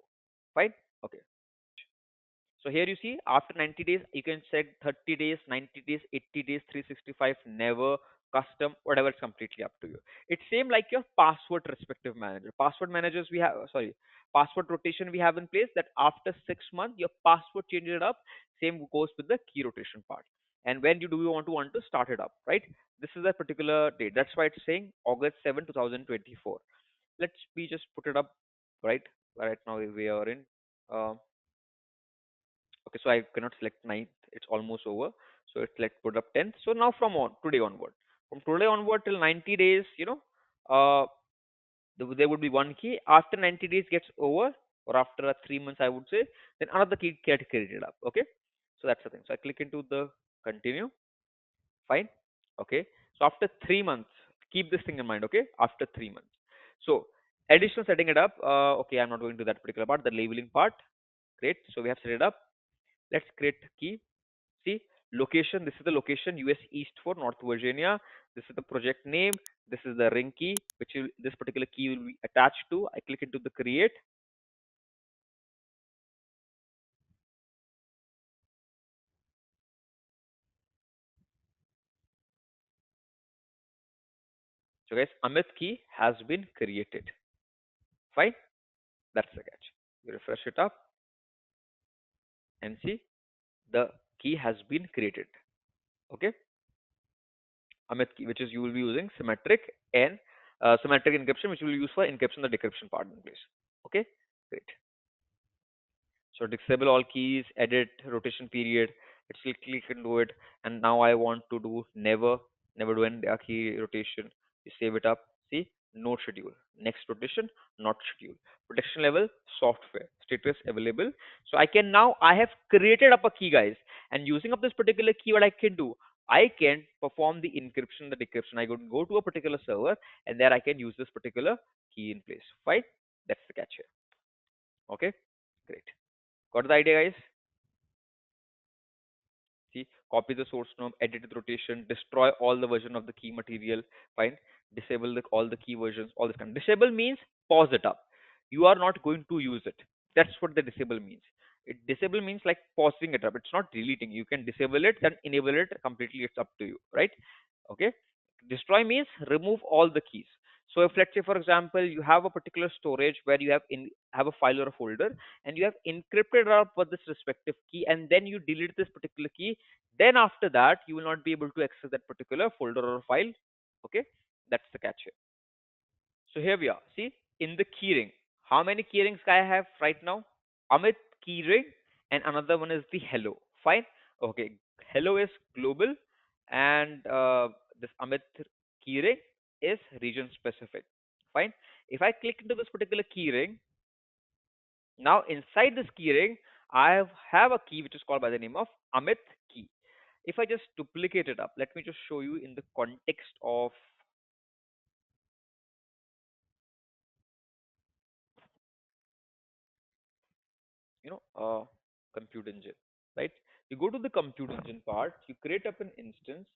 [SPEAKER 1] Fine. Okay. So here you see after 90 days, you can set 30 days, 90 days, 80 days, 365, never, custom, whatever. It's completely up to you. It's same like your password respective manager. Password managers we have, sorry, password rotation we have in place that after 6 months, your password changes it up. Same goes with the key rotation part. And when you do you want to start it up, right? This is a particular date. That's why it's saying August 7, 2024. Let's we just put it up, right? Right now we are in. Um, Okay, so I cannot select ninth. It's almost over. So it's let's put up 10th. So now from today onward, from today onward till 90 days, there would be one key. After 90 days gets over, or after 3 months, I would say, then another key get created up. Okay, so that's the thing. So I click into the continue. Fine. Okay. So after 3 months, keep this thing in mind. Okay, after 3 months. So additional setting it up. Okay, I'm not going to that particular part. The labeling part. Great. So we have set it up. Let's create key. See, location. This is the location, US East 4, North Virginia. This is the project name. This is the ring key, this particular key will be attached to. I click into the create. So guys, Amit key has been created. Fine. That's the catch. You refresh it up and see the key has been created. Okay. Amit key, which is you will be using symmetric encryption, which you will use for encryption the decryption part in place. Okay. Great. So disable all keys, edit rotation period. Let's click and do it. And now I want to do never do any key rotation. You save it up. See, no schedule. Next rotation, not schedule. Protection level, software. Status available. So I have created up a key, guys. And using up this particular key, what I can do, I can perform the encryption, the decryption. I could go to a particular server and there I can use this particular key in place. Fine. That's the catch here. Okay. Great. Got the idea, guys? See, copy the source node, edit the rotation, destroy all the version of the key material. Fine. Disable all the key versions, all this kind. Disable means pause it up. You are not going to use it. That's what the disable means. Disable means like pausing it up. It's not deleting. You can disable it, then enable it completely. It's up to you, right? Okay. Destroy means remove all the keys. So if let's say for example you have a particular storage where you have a file or a folder and you have encrypted up with this respective key and then you delete this particular key, then after that you will not be able to access that particular folder or file. Okay, that's the catch here. So here we are. See, in the keyring, how many keyrings I have right now? Amit keyring, and another one is the hello. Fine. Okay. Hello is global, and this Amit keyring is region specific. Fine. If I click into this particular keyring, now inside this keyring, have a key which is called by the name of Amit key. If I just duplicate it up, let me just show you in the context of compute engine, right? You go to the compute engine part, you create up an instance,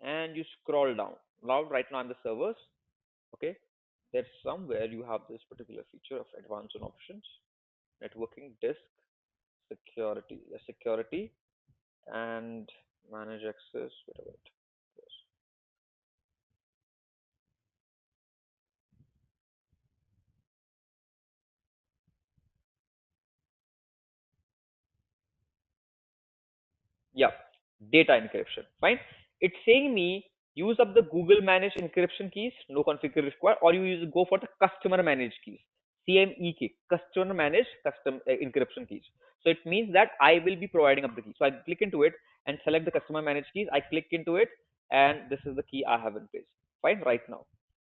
[SPEAKER 1] and you scroll down. Now, right now on the servers, okay, there's somewhere you have this particular feature of advanced options, networking, disk, security, and manage access, whatever it is. Yeah, data encryption. Fine. It's saying me use up the Google managed encryption keys, no configuration required, or go for the customer managed keys, CME key, customer managed custom encryption keys. So it means that I will be providing up the key. So I click into it and select the customer managed keys. I click into it, and this is the key I have in place. Fine. Right now,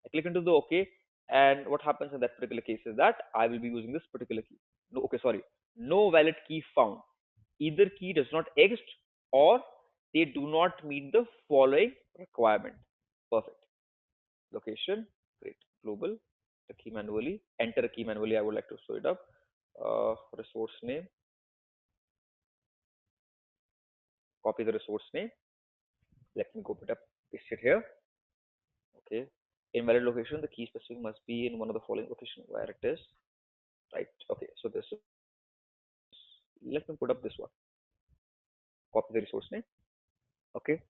[SPEAKER 1] I click into the OK, and what happens in that particular case is that I will be using this particular key. No, okay, sorry, no valid key found. Either key does not exist or they do not meet the following requirement. Perfect. Location, great. Global, the key manually, enter a key manually. I would like to show it up. Resource name, copy the resource name. Let me go put up, paste it here. Okay. Invalid location, the key specific must be in one of the following location where it is. Right. Okay. So this is, let me put up this one. Copy the resource name. Okay.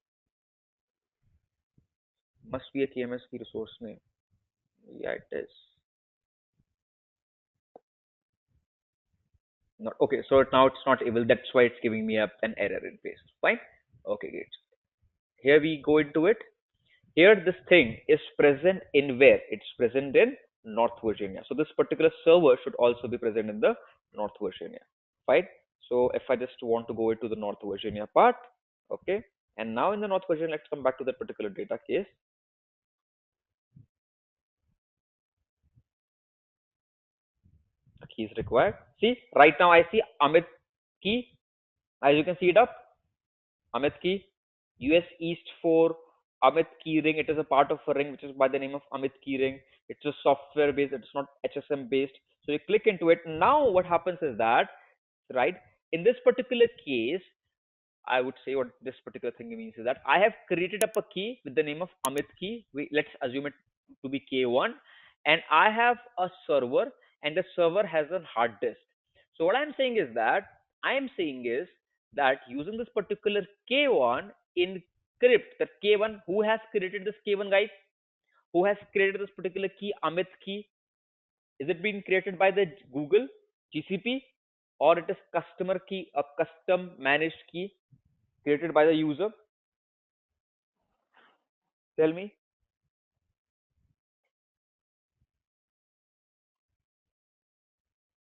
[SPEAKER 1] Must be a KMS key resource name. Yeah, it is. Not okay. So now it's not able. That's why it's giving me up an error in paste. Fine. Okay, great. Here we go into it. Here this thing is present in where? It's present in North Virginia. So this particular server should also be present in the North Virginia. Fine. So if I just want to go into the North Virginia part, okay. And now in the North Virginia, let's come back to that particular data case. A key is required. See, right now I see Amit key. As you can see it up, Amit key, US East 4, Amit key ring. It is a part of a ring which is by the name of Amit key ring. It's a software based, it's not HSM based. So you click into it. Now what happens is that, right, in this particular case, I would say what this particular thing means is that I have created up a key with the name of Amit key. Let's assume it to be K1, and I have a server, and the server has a hard disk. So what I'm saying is that using this particular K1 encrypt that K1, who has created this K1, guys? Who has created this particular key, Amit key? Is it being created by the Google GCP, or it is customer key, a custom managed key created by the user? Tell me.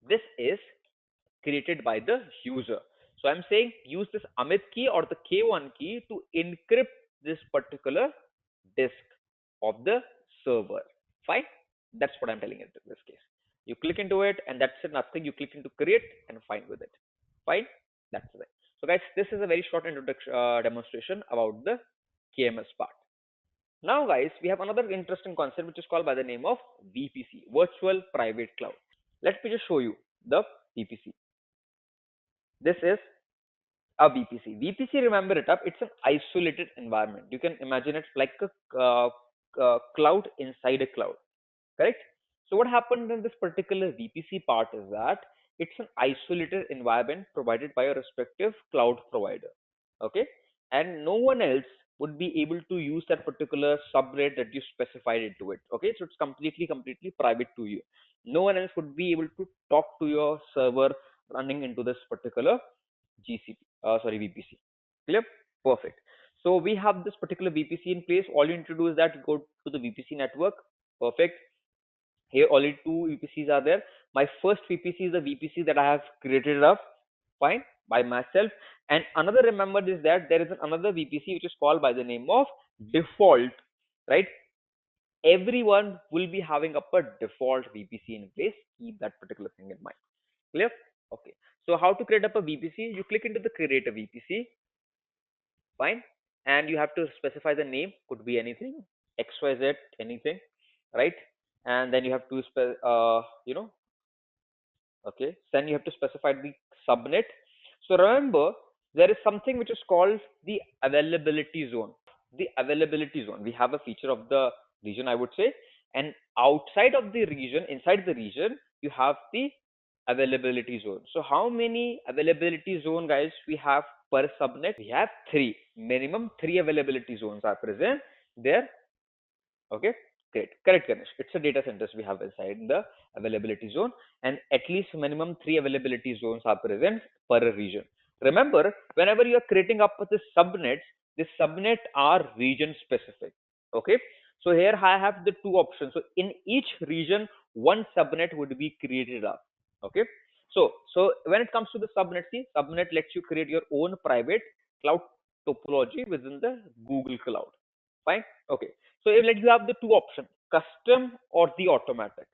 [SPEAKER 1] This is created by the user. So I'm saying use this Amit key or the K1 key to encrypt this particular disk of the server. Fine. That's what I'm telling you in this case. You click into it and that's it, nothing. You click into create and fine with it. Fine. That's it. So guys, this is a very short introduction demonstration about the KMS part. Now guys, we have another interesting concept which is called by the name of VPC, Virtual Private Cloud. Let me just show you the VPC. This is a VPC. VPC, remember it up, it's an isolated environment. You can imagine it like a cloud inside a cloud, correct? So what happened in this particular VPC part is that it's an isolated environment provided by a respective cloud provider, okay? And no one else would be able to use that particular subnet that you specified into it, okay? So it's completely private to you. No one else would be able to talk to your server running into this particular GCP, VPC. Clear? Perfect. So we have this particular VPC in place. All you need to do is that go to the VPC network. Perfect. Here only two VPCs are there. My first VPC is the VPC that I have created up, fine, by myself. And another, remember is that there is another VPC which is called by the name of default, right? Everyone will be having up a default VPC in place. Keep that particular thing in mind. Clear? Okay. So how to create up a VPC? You click into the create a VPC, fine, and you have to specify the name. Could be anything, XYZ, anything, right? And then you have to okay, then you have to specify the subnet. So remember, there is something which is called the availability zone. The availability zone, we have a feature of the region, I would say, and outside of the region, inside the region, you have the availability zone. So how many availability zone, guys, we have per subnet? We have three. Minimum three availability zones are present there. Okay, great. Correct, Ganesh. It's a data centers we have inside the availability zone, and at least minimum three availability zones are present per region. Remember, whenever you are creating up the subnets, the subnet are region specific. Okay. So here I have the two options. So in each region, one subnet would be created up. Okay. So when it comes to the subnet, see, subnet lets you create your own private cloud topology within the Google Cloud. Fine. Okay. So if let you have the two options, custom or the automatic.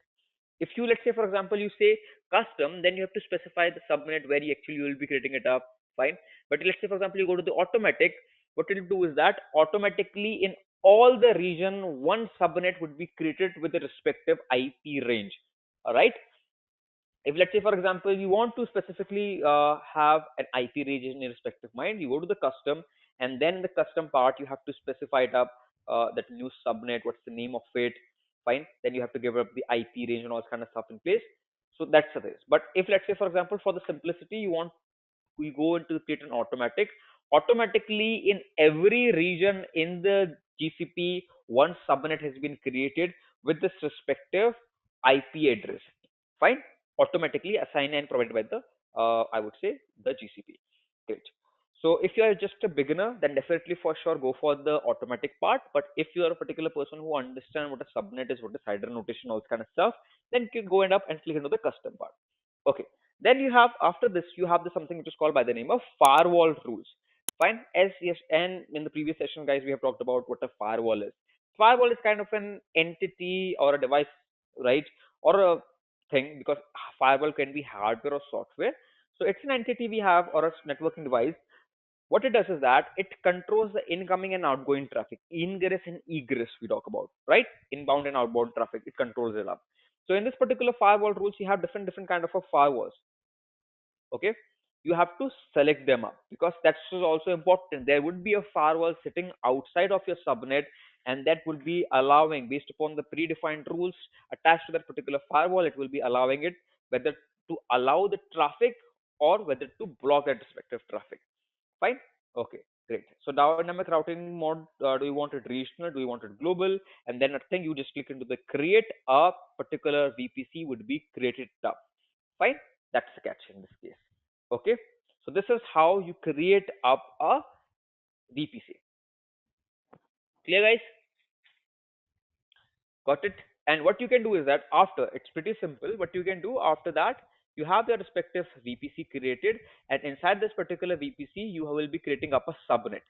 [SPEAKER 1] If you, let's say for example, you say custom, then you have to specify the subnet where you actually will be creating it up. Fine. But let's say for example you go to the automatic, what it will do is that automatically in all the region one subnet would be created with the respective IP range. All right. If let's say for example you want to specifically have an IP range in your respective mind, you go to the custom, and then the custom part you have to specify it up, that new subnet, what's the name of it. Fine. Then you have to give up the IP range and all this kind of stuff in place. So that's the case. But if let's say for example for the simplicity you want, we go into create an automatic, automatically in every region in the GCP one subnet has been created with this respective IP address. Fine. Automatically assigned and provided by the I would say the GCP. Great. So if you are just a beginner, then definitely for sure go for the automatic part. But if you are a particular person who understand what a subnet is, what is header notation, all this kind of stuff, then you can go and up and click into the custom part. Okay. Then you have, after this you have the something which is called by the name of firewall rules. Fine. As yes, and in the previous session, guys, we have talked about what a firewall is. Firewall is kind of an entity or a device, right? Or a thing, because firewall can be hardware or software. So it's an entity we have, or a networking device. What it does is that it controls the incoming and outgoing traffic, ingress and egress we talk about, right? Inbound and outbound traffic, it controls it up. So in this particular firewall rules, you have different kind of a firewalls. Okay. You have to select them up, because that's also important. There would be a firewall sitting outside of your subnet, and that would be allowing, based upon the predefined rules attached to that particular firewall, it will be allowing it whether to allow the traffic or whether to block that respective traffic. Fine. Okay, great. So dynamic routing mode, do you want it regional, do you want it global? And then I think you just click into the create a particular VPC would be created up. Fine. That's the catch in this case. Okay. So this is how you create up a VPC. Clear, guys? Got it? And what you can do is that after, it's pretty simple. What you can do after that, you have the respective VPC created, and inside this particular VPC, you will be creating up a subnet.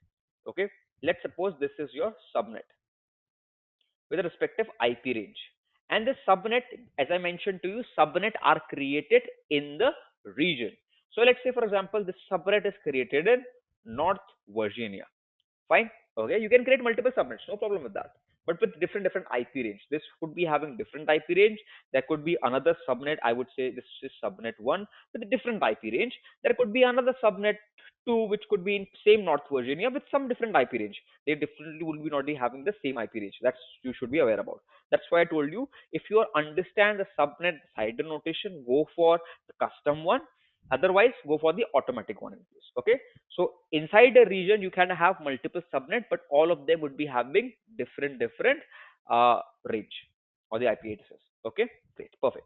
[SPEAKER 1] Okay. Let's suppose this is your subnet with a respective IP range. And the subnet, as I mentioned to you, subnet are created in the region. So let's say, for example, this subnet is created in North Virginia. Fine. Okay. You can create multiple subnets, no problem with that. But with different IP range. This could be having different IP range. There could be another subnet. I would say this is subnet one with a different IP range. There could be another subnet two, which could be in same North Virginia with some different IP range. They definitely will be not be having the same IP range. That's you should be aware about. That's why I told you, if you understand the subnet header notation, go for the custom one. Otherwise, go for the automatic one in this. Okay. So inside a region, you can have multiple subnet, but all of them would be having different range or the IP addresses. Okay. Great. Perfect.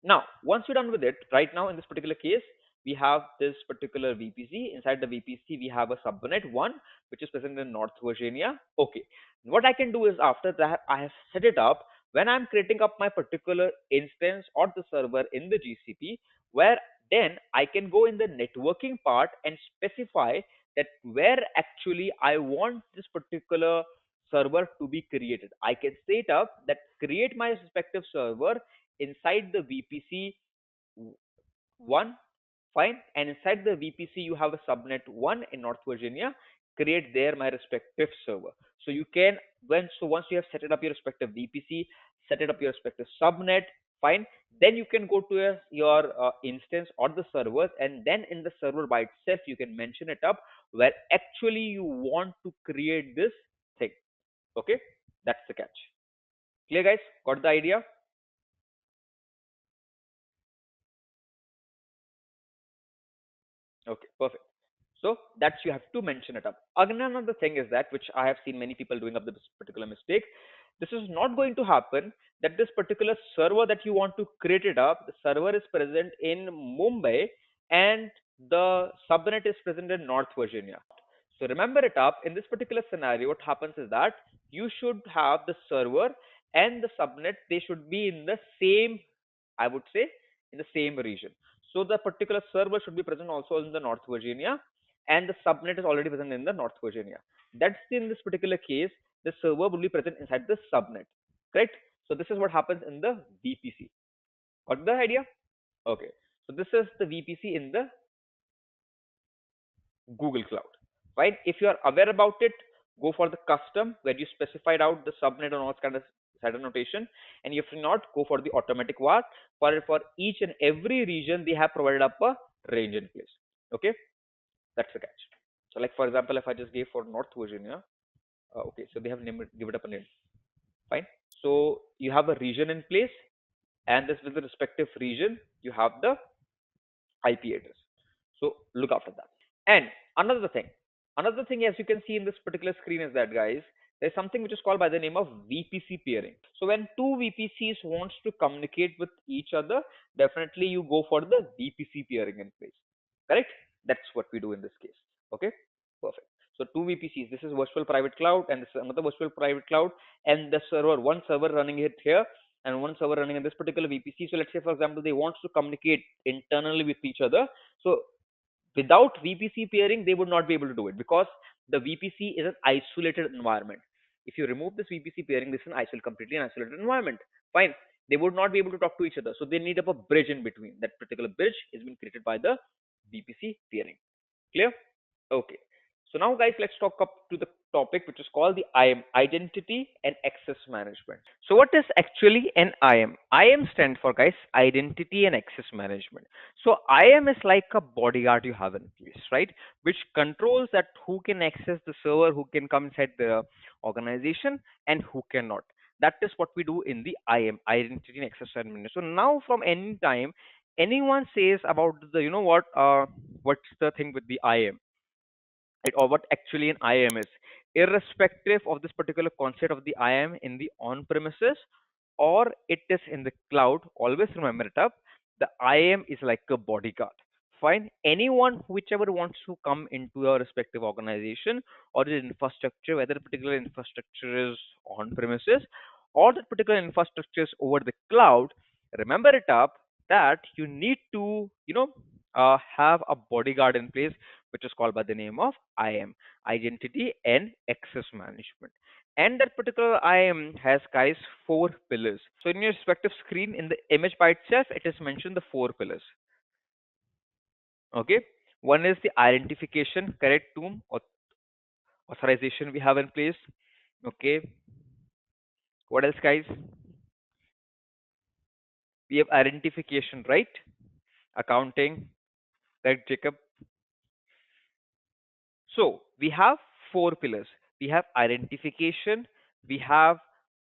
[SPEAKER 1] Now, once you're done with it, right now in this particular case, we have this particular VPC. Inside the VPC, we have a subnet one, which is present in North Virginia. Okay. What I can do is after that, I have set it up. When I'm creating up my particular instance or the server in the GCP, where then I can go in the networking part and specify that where actually I want this particular server to be created. I can set up that create my respective server inside the VPC one. Fine. And inside the VPC, you have a subnet one in North Virginia. Create there my respective server. So you can, once you have set it up your respective VPC, set it up your respective subnet. Fine. Then you can go to your instance or the servers, and then in the server by itself, you can mention it up where actually you want to create this thing. Okay. That's the catch. Clear, guys? Got the idea? Okay, perfect. So that's you have to mention it up. Again, another thing is that which I have seen many people doing up this particular mistake. This is not going to happen that this particular server that you want to create it up, the server is present in Mumbai, and the subnet is present in North Virginia. So remember it up. In this particular scenario, what happens is that you should have the server and the subnet, they should be in the same, I would say, in the same region. So the particular server should be present also in the North Virginia, and the subnet is already present in the North Virginia. That's in this particular case, the server will be present inside the subnet. Correct? So this is what happens in the VPC. Got the idea? Okay. So this is the VPC in the Google Cloud, right? If you are aware about it, go for the custom where you specified out the subnet and all kind of header notation. And if not, go for the automatic one. For each and every region, they have provided up a range in place. Okay, that's the catch. So, like for example, if I just gave for North Virginia, okay, so they have named it, give it up a name. Fine. So you have a region in place, and this with the respective region, you have the IP address. So look after that. And another thing, as you can see in this particular screen, is that guys, there's something which is called by the name of VPC peering. So when two VPCs wants to communicate with each other, definitely you go for the VPC peering in place. Correct? That's what we do in this case. Okay, perfect. So two VPCs. This is virtual private cloud, and this is another virtual private cloud, and the server, one server running it here, and one server running in this particular VPC. So let's say, for example, they want to communicate internally with each other. So without VPC peering, they would not be able to do it because the VPC is an isolated environment. If you remove this VPC peering, this is an completely isolated environment. Fine. They would not be able to talk to each other. So they need up a bridge in between. That particular bridge is being created by the VPC peering. Clear? Okay. So now guys, let's talk up to the topic which is called the IAM, Identity and Access Management. So what is actually an IAM? IAM stands for guys, Identity and Access Management. So IAM is like a bodyguard you have in place, right? Which controls that who can access the server, who can come inside the organization and who cannot. That is what we do in the IAM, Identity and Access Management. So now from any time anyone says about the, you know what, what's the thing with the IAM, right, or what actually an IAM is, irrespective of this particular concept of the IAM in the on premises or it is in the cloud, always remember it up. The IAM is like a bodyguard. Fine. Anyone, whichever wants to come into your respective organization or the infrastructure, whether the particular infrastructure is on premises or that particular infrastructure is over the cloud, remember it up that you need to, have a bodyguard in place, which is called by the name of IAM, Identity and Access Management. And that particular IAM has guys four pillars. So in your respective screen, in the image by itself, it is mentioned the four pillars. Okay. One is the identification, correct tool, or authorization we have in place. Okay. What else, guys? We have identification, right? Accounting, right, Jacob? So we have four pillars. We have identification, we have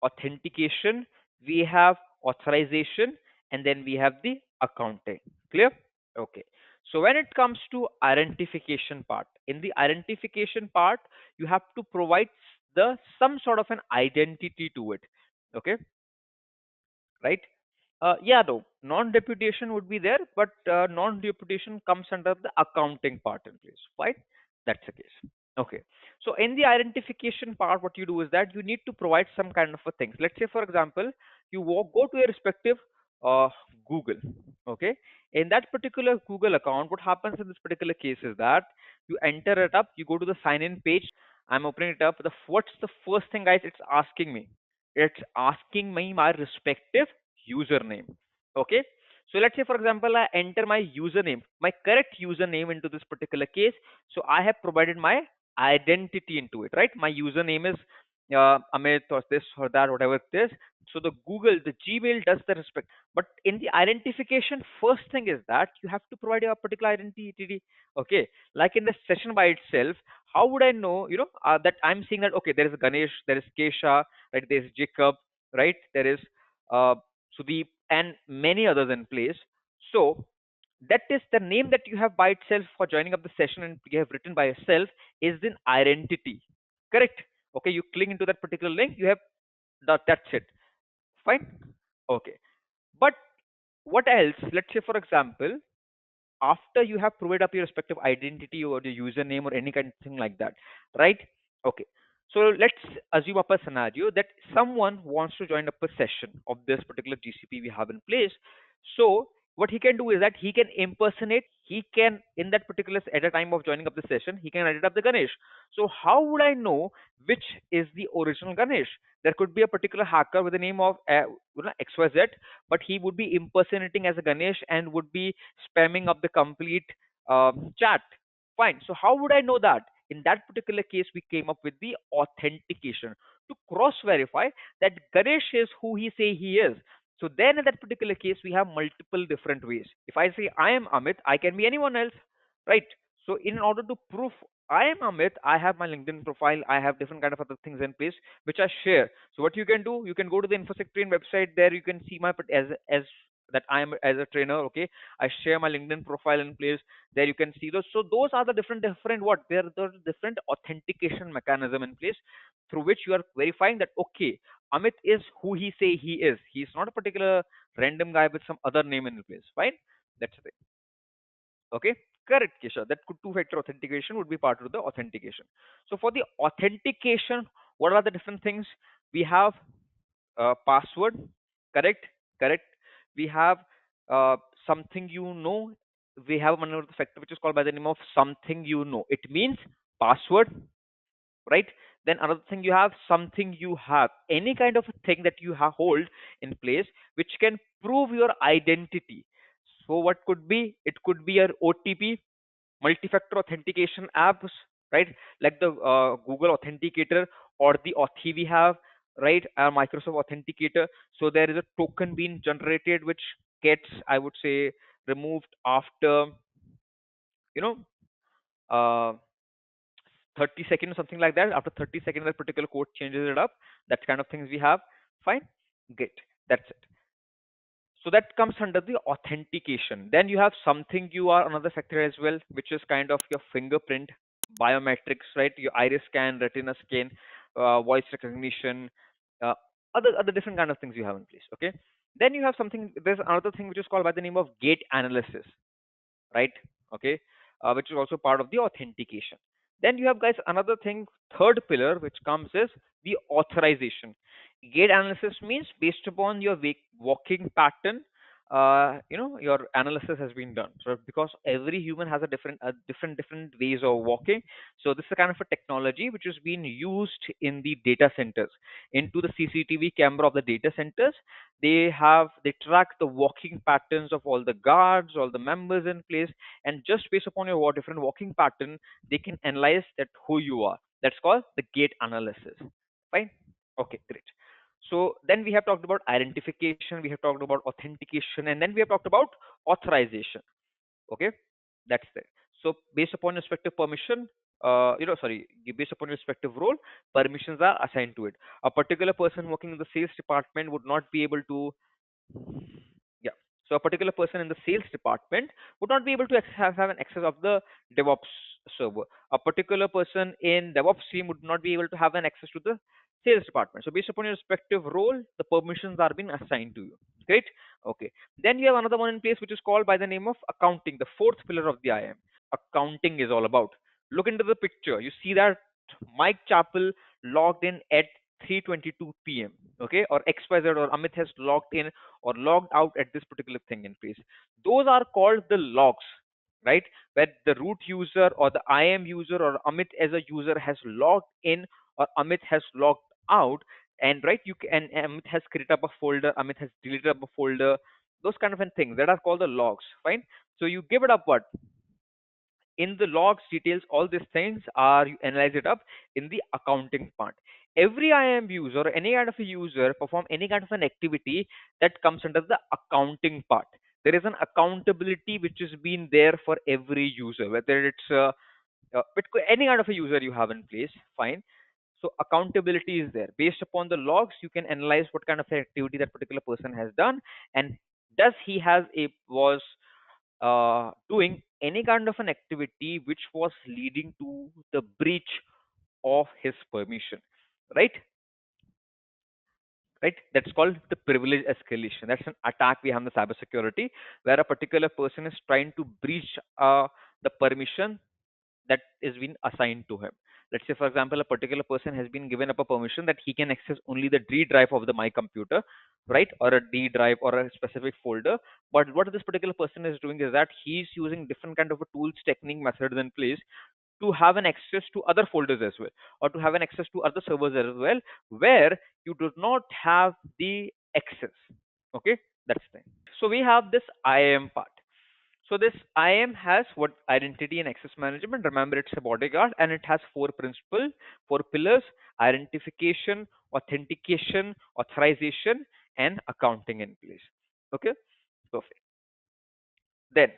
[SPEAKER 1] authentication, we have authorization, and then we have the accounting. Clear? Okay. So when it comes to identification part, in the identification part, you have to provide the some sort of an identity to it. Okay, right? Yeah, though non-deputation would be there, but non-deputation comes under the accounting part in place. Right? That's the case. Okay. So in the identification part, what you do is that you need to provide some kind of a thing. Let's say, for example, you go to your respective uh, Google. Okay. In that particular Google account, what happens in this particular case is that you enter it up, you go to the sign in page. I'm opening it up. What's the first thing, guys? It's asking me. It's asking me my respective username. Okay. So let's say, for example, I enter my username, my correct username into this particular case. So I have provided my identity into it, right? My username is Amit or this or that, whatever it is. So the Google, the Gmail does the respect. But in the identification, first thing is that you have to provide a particular identity. Okay. Like in the session by itself, how would I know, that I'm seeing that, okay, there is Ganesh, there is Kesha, right? There is Jacob, right? There is uh, Sudeep, and many others in place. So that is the name that you have by itself for joining up the session and you have written by yourself is an identity. Correct? Okay, you click into that particular link, you have that's it. Fine? Okay. But what else? Let's say, for example, after you have provided up your respective identity or your username or any kind of thing like that, right? Okay. So let's assume up a scenario that someone wants to join up a session of this particular GCP we have in place. So what he can do is that he can impersonate, he can, in that particular, at a time of joining up the session, he can edit up the Ganesh. So how would I know which is the original Ganesh? There could be a particular hacker with the name of XYZ, but he would be impersonating as a Ganesh and would be spamming up the complete chat. Fine. So how would I know that? In that particular case, we came up with the authentication to cross verify that Ganesh is who he say he is. So then in that particular case, we have multiple different ways. If I say I am Amit, I can be anyone else, right? So in order to prove I am Amit, I have my LinkedIn profile, I have different kind of other things in place which I share. So what you can do, you can go to the InfoSec Train website. There you can see my as that I am as a trainer. Okay, I share my LinkedIn profile in place. There you can see those. So those are the different what there are different authentication mechanism in place through which you are verifying that okay, Amit is who he say he is. He's not a particular random guy with some other name in place. Fine, that's it. Okay, correct, Kesha. That could two-factor authentication would be part of the authentication. So for the authentication, what are the different things? We have password, correct, correct. We have something you know. We have another factor which is called by the name of something you know. It means password, right? Then another thing you have something you have, any kind of a thing that you have hold in place which can prove your identity. So what could be? It could be your OTP, multi-factor authentication apps, right? Like the Google Authenticator or the Authy we have, right? Microsoft Authenticator. So there is a token being generated which gets, I would say, removed after you know uh, 30 seconds, something like that. After 30 seconds, that particular code changes it up. That kind of things we have. Fine, great. That's it. So that comes under the authentication. Then you have something you are another factor as well, which is kind of your fingerprint, biometrics, right? Your iris scan, retina scan, voice recognition, uh, other different kind of things you have in place. Okay. Then you have something. There's another thing which is called by the name of gate analysis, right? Okay, which is also part of the authentication. Then you have guys another thing, third pillar, which comes is the authorization. Gate analysis means based upon your walking pattern, your analysis has been done. So because every human has a different ways of walking, so this is a kind of a technology which is being used in the data centers, into the CCTV camera of the data centers. They track the walking patterns of all the guards, all the members in place, and just based upon your different walking pattern, they can analyze that who you are. That's called the gate analysis. Fine. Okay, great. So then we have talked about identification, we have talked about authentication, and then we have talked about authorization. Okay, that's there. So based upon respective permission, based upon respective role, permissions are assigned to it. A particular person working in the sales department would not be able to, yeah. So a particular person in the sales department would not be able to have an access of the DevOps server. A particular person in DevOps team would not be able to have an access to the sales department. So based upon your respective role, the permissions are being assigned to you. Great. Okay. Then you have another one in place which is called by the name of accounting, the fourth pillar of the IAM. Accounting is all about. Look into the picture. You see that Mike Chappell logged in at 3:22 p.m. Okay, or XYZ or Amit has logged in or logged out at this particular thing in place. Those are called the logs, right? Where the root user or the IAM user or Amit as a user has logged in or Amit has logged out, and right you can and Amit has created up a folder, Amit has deleted up a folder, those kind of things that are called the logs. Fine. So you give it up what in the logs details, all these things are you analyze it up in the accounting part. Every IAM user or any kind of a user perform any kind of an activity that comes under the accounting part. There is an accountability which is been there for every user, whether it's any kind of a user you have in place. Fine. So accountability is there. Based upon the logs, you can analyze what kind of activity that particular person has done, and does he has a was doing any kind of an activity which was leading to the breach of his permission, right? right? That's called the privilege escalation. That's an attack we have in the cybersecurity where a particular person is trying to breach the permission that is been assigned to him. Let's say, for example, a particular person has been given up a permission that he can access only the D drive of the my computer, right, or a D drive or a specific folder. But what this particular person is doing is that he's using different kind of a tools, technique, methods in place to have an access to other folders as well, or to have an access to other servers as well, where you do not have the access. Okay, that's the thing. So we have this IAM part. So this IAM has what identity and access management. Remember, it's a bodyguard and it has four principles, four pillars: identification, authentication, authorization, and accounting in place. Okay, perfect. Then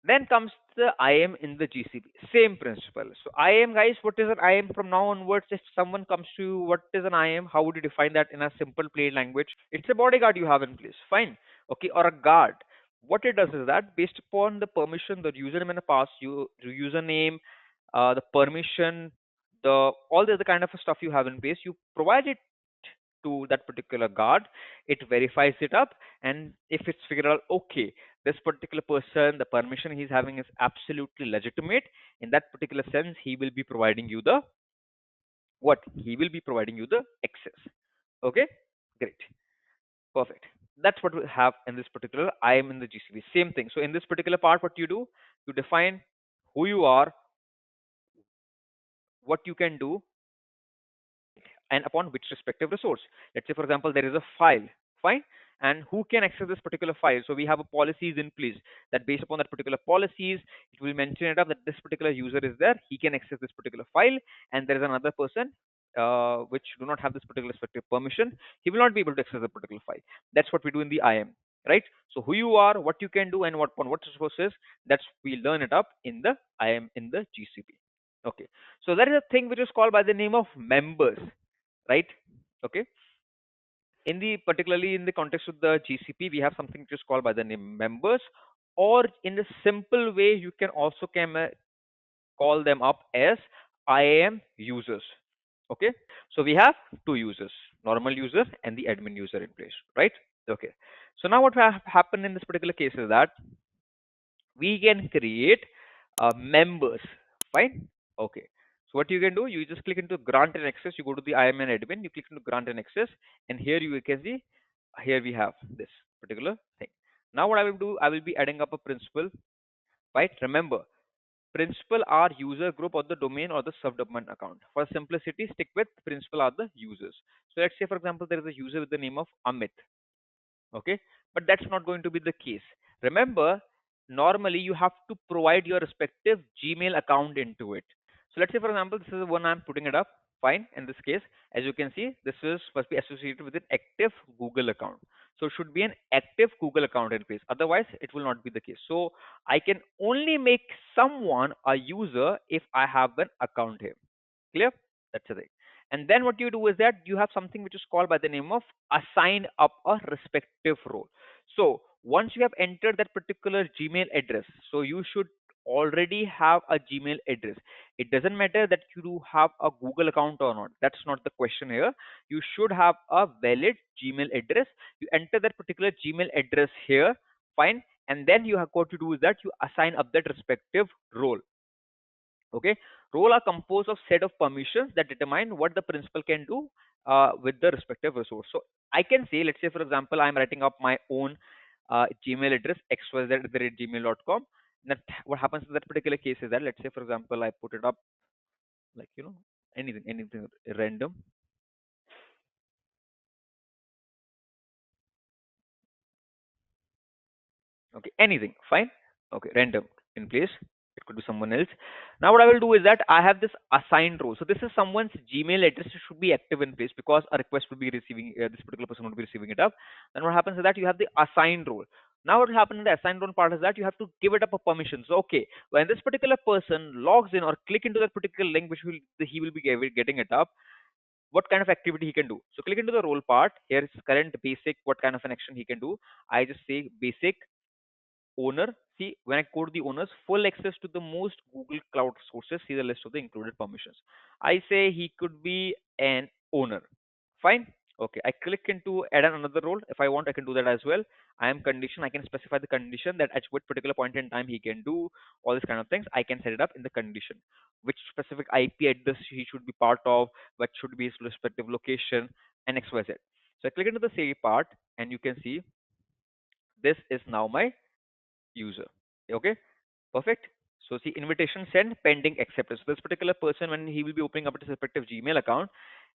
[SPEAKER 1] then comes the IAM in the GCP. Same principle. So IAM, guys, what is an IAM from now onwards? If someone comes to you, what is an IAM? How would you define that in a simple plain language? It's a bodyguard you have in place. Fine. Okay, or a guard. What it does is that based upon the permission, the username and the pass, username, the permission, the all the other kind of stuff you have in place, you provide it to that particular guard. It verifies it up, and if it's figured out, okay, this particular person, the permission he's having is absolutely legitimate, in that particular sense he will be providing you the what he will be providing you the access. Okay, great, perfect. That's what we have in this particular I am in the GCP. Same thing. So in this particular part, what you do, you define who you are, what you can do, and upon which respective resource. Let's say, for example, there is a file, fine, and who can access this particular file? So we have a policies in place that based upon that particular policies, it will mention it up that this particular user is there, he can access this particular file, and there is another person which do not have this particular respective permission, he will not be able to access the particular file. That's what we do in the IAM, right? So who you are, what you can do, and what on what resources, that's we learn it up in the IAM in the GCP. Okay, so that is a thing which is called by the name of members, right? Okay. In the particularly in the context of the GCP, we have something which is called by the name members, or in the simple way, you can also call them up as IAM users. Okay. So we have two users, normal user and the admin user in place, right? Okay. So now what happened in this particular case is that we can create members. Fine. Okay. So what you can do, you just click into grant and access. You go to the IAM and admin. You click into grant and access, and here you can see here we have this particular thing. Now what I will do, I will be adding up a principal. Right. Remember, principal are user group or the domain or the subdomain account. For simplicity, stick with principal are the users. So let's say, for example, there is a user with the name of Amit. Okay, but that's not going to be the case. Remember, normally you have to provide your respective Gmail account into it. So let's say, for example, this is the one I'm putting it up. Fine. In this case, as you can see, this is must be associated with an active Google account. So it should be an active Google account in place. Otherwise, it will not be the case. So I can only make someone a user if I have an account here. Clear? That's the thing. And then what you do is that you have something which is called by the name of assign up a respective role. So once you have entered that particular Gmail address, so you should already have a Gmail address. It doesn't matter that you do have a Google account or not. That's not the question here. You should have a valid Gmail address. You enter that particular Gmail address here, fine, and then you have got to do is that you assign up that respective role. Okay, role are composed of set of permissions that determine what the principal can do with the respective resource. So I can say, let's say, for example, I'm writing up my own Gmail address xyz@gmail.com. That what happens in that particular case is that, let's say, for example, I put it up like anything random. Okay, anything, fine. Okay, random in place. It could be someone else. Now, what I will do is that I have this assigned role. So this is someone's Gmail address. It should be active in place because a request will be receiving. This particular person will be receiving it up. Then what happens is that you have the assigned role. Now, what will happen in the assigned role part is that you have to give it up a permission. So, okay, when this particular person logs in or click into that particular link, which will he will be getting it up, what kind of activity he can do. So click into the role part. Here is current basic. What kind of an action he can do? I just say basic owner. See, when I go to the owners, full access to the most Google Cloud sources, see the list of the included permissions. I say he could be an owner. Fine. Okay, I click into add another role. If I want, I can do that as well. I am condition. I can specify the condition that at what particular point in time he can do all these kind of things. I can set it up in the condition, which specific IP address he should be part of, what should be his respective location, and XYZ. So I click into the save part, and you can see this is now my user. Okay, perfect. So see invitation sent pending acceptance. So this particular person, when he will be opening up his respective Gmail account,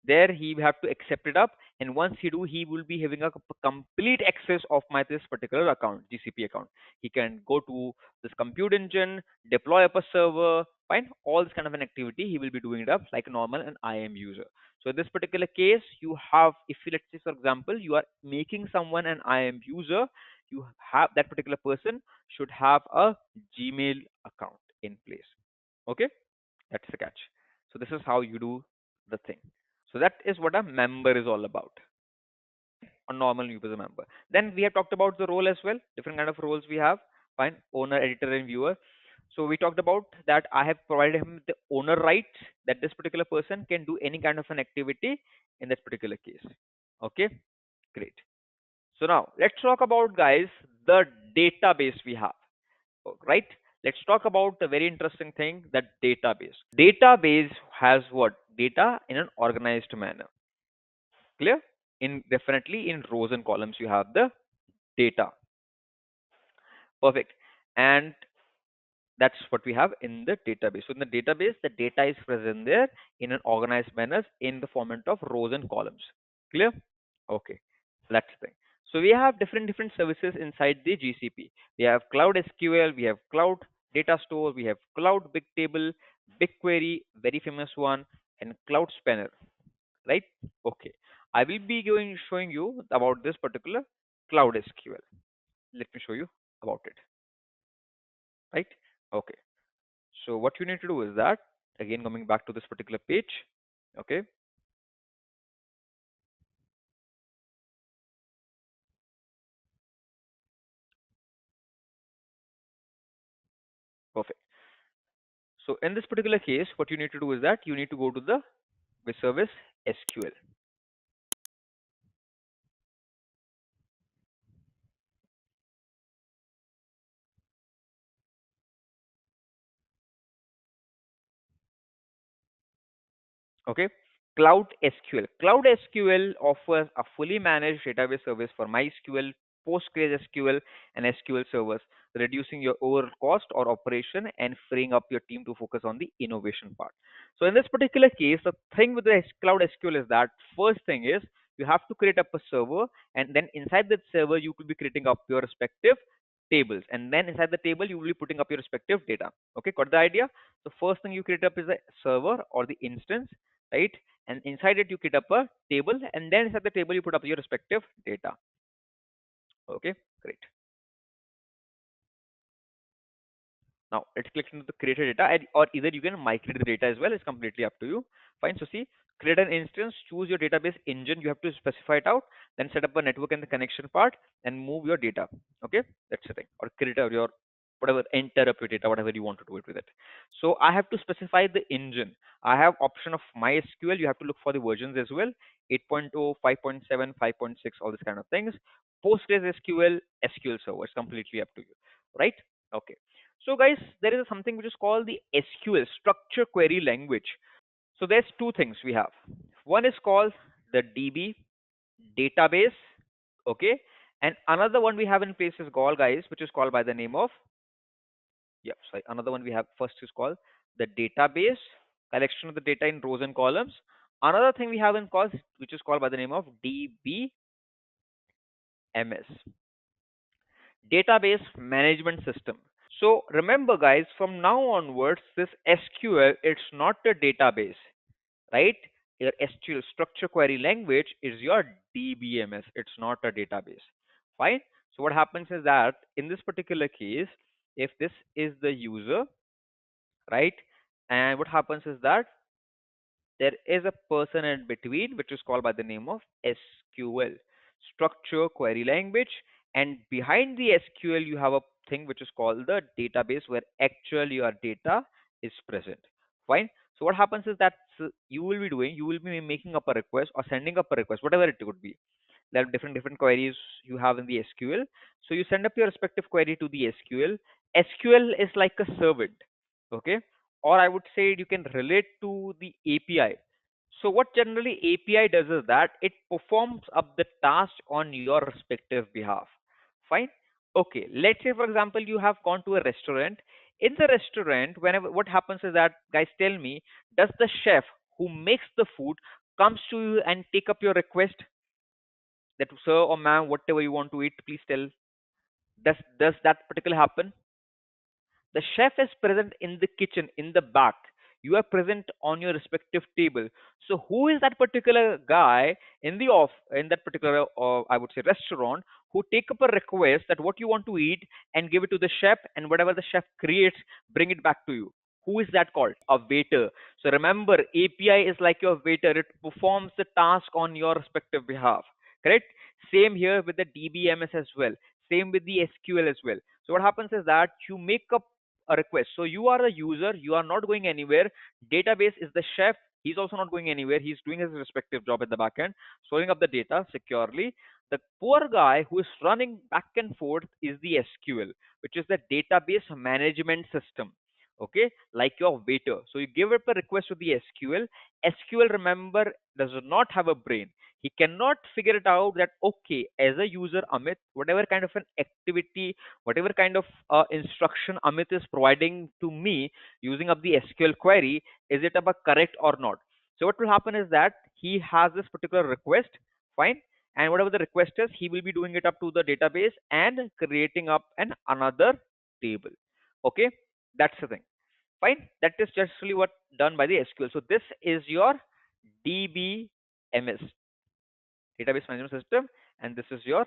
[SPEAKER 1] there he will have to accept it up, and once he do, he will be having a complete access of my this particular account, GCP account. He can go to this compute engine, deploy up a server, fine, all this kind of an activity he will be doing it up like a normal and IAM user. So in this particular case, you have, if you, let's say for example, you are making someone an IAM user, you have that particular person should have a Gmail account in place. Okay, that's the catch. So this is how you do the thing. So that is what a member is all about. A normal user member. Then we have talked about the role as well. Different kind of roles we have. Fine, owner, editor, and viewer. So we talked about that I have provided him the owner rights that this particular person can do any kind of an activity in that particular case. Okay, great. So now let's talk about guys the database we have. Right? Let's talk about the very interesting thing, that database. Database has what? Data in an organized manner. Clear? In definitely in rows and columns you have the data. Perfect. And that's what we have in the database. So in the database, the data is present there in an organized manner in the format of rows and columns. Clear? Okay, that's the thing. So we have different services inside the GCP. We have Cloud SQL, we have Cloud Data Store, we have Cloud Bigtable, BigQuery, very famous one, and Cloud Spanner. Right? Okay. I will be going showing you about this particular Cloud SQL. Let me show you about it. Right? Okay. So what you need to do is that, again coming back to this particular page. Okay, perfect. So in this particular case, what you need to do is that you need to go to the service SQL. Okay, Cloud SQL. Cloud SQL offers a fully managed database service for MySQL, PostgreSQL, and SQL servers, reducing your overall cost or operation and freeing up your team to focus on the innovation part. So in this particular case, the thing with the Cloud SQL is that first thing is you have to create up a server, and then inside that server you could be creating up your respective tables, and then inside the table you will be putting up your respective data. Okay, got the idea? So first thing you create up is a server or the instance, right? And inside it you create up a table, and then inside the table you put up your respective data. Okay, great. Now let's click into the created data, or either you can migrate the data as well. It's completely up to you. Fine. So see, create an instance, choose your database engine. You have to specify it out. Then set up a network and the connection part, and move your data. Okay, that's the thing. Or create your whatever, enter up your data, whatever you want to do it with it. So I have to specify the engine. I have option of MySQL. You have to look for the versions as well. 8.0, 5.7, 5.6, all these kind of things. PostgreSQL, SQL Server. It's completely up to you, right? Okay. So guys, there is something which is called the SQL, structure query language. So there's two things we have. One is called the DB, database, okay, and another one we have in place is called, guys, which is called by the name of, yeah, sorry, another one we have first is called the database, collection of the data in rows and columns. Another thing we have in call, which is called by the name of DBMS, database management system. So remember guys, from now onwards, this SQL, it's not a database, right? Your SQL, structure query language, is your DBMS. It's not a database. Fine. So what happens is that in this particular case, if this is the user, right? And what happens is that there is a person in between, which is called by the name of SQL, structure query language. And behind the SQL, you have a thing which is called the database, where actually your data is present. Fine. So what happens is that you will be making up a request or sending up a request, whatever it could be. There are different queries you have in the SQL. So you send up your respective query to the SQL. SQL is like a servant, okay? Or I would say you can relate to the API. So what generally API does is that it performs up the task on your respective behalf. Fine. Okay. Let's say for example you have gone to a restaurant. In the restaurant, whenever what happens is that guys tell me, does the chef who makes the food comes to you and take up your request that sir or ma'am, whatever you want to eat, please tell. Does that particular happen? The chef is present in the kitchen, in the back. You are present on your respective table. So who is that particular guy in the off in that particular, I would say, restaurant, who take up a request that what you want to eat and give it to the chef, and whatever the chef creates, bring it back to you? Who is that called? A waiter. So remember, API is like your waiter. It performs the task on your respective behalf. Correct? Same here with the DBMS as well. Same with the SQL as well. So what happens is that you make up a request. So you are the user, you are not going anywhere. Database is the chef. He's also not going anywhere. He's doing his respective job at the back end, storing up the data securely. The poor guy who is running back and forth is the SQL, which is the database management system. Okay, like your waiter. So you give up a request to the SQL. SQL, remember, does not have a brain. He cannot figure it out that okay, as a user, Amit, whatever kind of an activity, whatever kind of instruction Amit is providing to me using up the SQL query, is it about correct or not? So what will happen is that he has this particular request, fine, and whatever the request is, he will be doing it up to the database and creating up an another table. Okay, that's the thing. Fine, that is just really what done by the SQL. So this is your DBMS, database management system, and this is your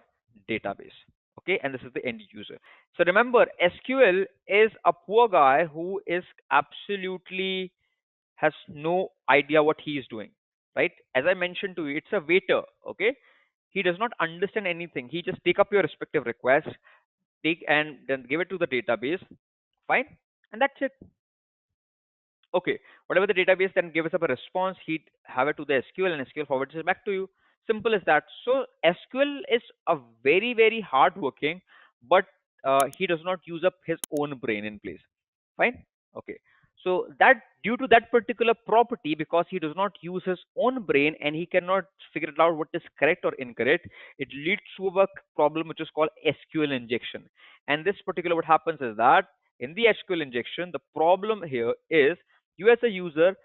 [SPEAKER 1] database. Okay, and this is the end user. So remember, SQL is a poor guy who is absolutely has no idea what he is doing, right? As I mentioned to you, it's a waiter. Okay, he does not understand anything. He just take up your respective request, take and then give it to the database, fine, and that's it. Okay, whatever the database then gives up a response, he'd have it to the SQL and SQL forwards it back to you. Simple as that. So SQL is a very hard working, but he does not use up his own brain in place. Fine. Okay. So that due to that particular property, because he does not use his own brain and he cannot figure it out what is correct or incorrect, it leads to a problem which is called SQL injection. And this particular what happens is that in the SQL injection, the problem here is you as a user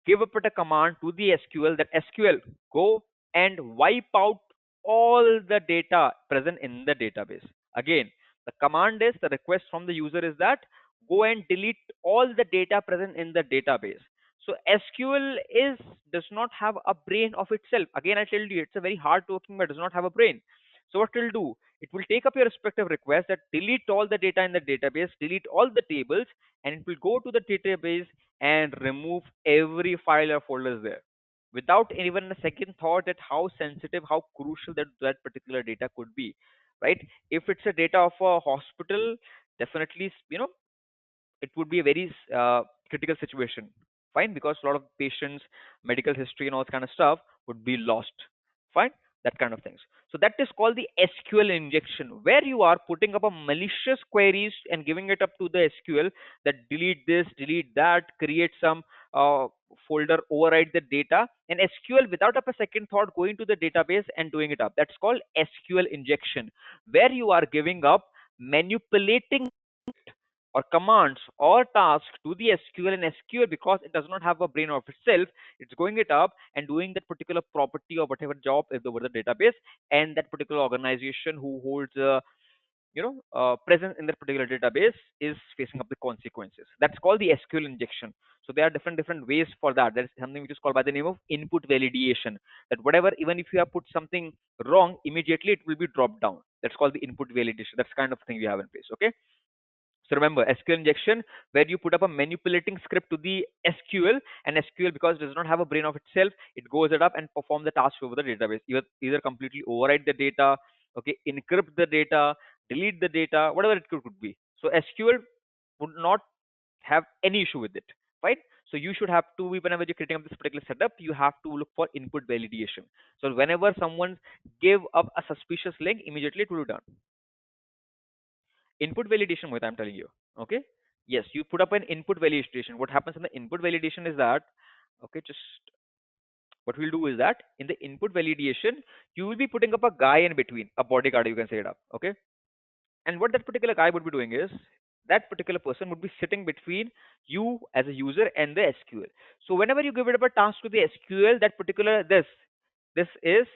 [SPEAKER 1] give up a command to the SQL that SQL go and wipe out all the data present in the database. Again, the command is the request from the user is that go and delete all the data present in the database. So SQL is does not have a brain of itself. Again, I tell you, it's a very hard working, but does not have a brain. So what it will do? It will take up your respective request that delete all the data in the database, delete all the tables, and it will go to the database and remove every file or folders there without even a second thought that how sensitive, how crucial that particular data could be, right? If it's a data of a hospital, definitely, it would be a very critical situation. Fine, because a lot of patients, medical history, and all that kind of stuff would be lost. Fine, that kind of things. So that is called the SQL injection, where you are putting up a malicious queries and giving it up to the SQL that delete this, delete that, create some folder, override the data, and SQL without up a second thought going to the database and doing it up. That's called SQL injection, where you are giving up manipulating or commands or tasks to the SQL, and SQL, because it does not have a brain of itself, it's going it up and doing that particular property or whatever job is over the database, and that particular organization who holds presence in that particular database is facing up the consequences. That's called the SQL injection. So there are different ways for that. There is something which is called by the name of input validation. That whatever, even if you have put something wrong, immediately it will be dropped down. That's called the input validation. That's kind of thing we have in place. Okay. So remember, SQL injection, where you put up a manipulating script to the SQL, and SQL, because it does not have a brain of itself, it goes it up and perform the task over the database. Either completely override the data, okay, encrypt the data, delete the data, whatever it could be. So SQL would not have any issue with it. fine. So you should have to, whenever you're creating up this particular setup, you have to look for input validation. So whenever someone give up a suspicious link, immediately it will be done. Input validation, what I'm telling you. Okay. Yes, you put up an input validation. What happens in the input validation is that, okay, just what we'll do is that in the input validation, you will be putting up a guy in between, a bodyguard, you can say it up. Okay. And what that particular guy would be doing is that particular person would be sitting between you as a user and the SQL. So whenever you give it up a task to the SQL, that particular this is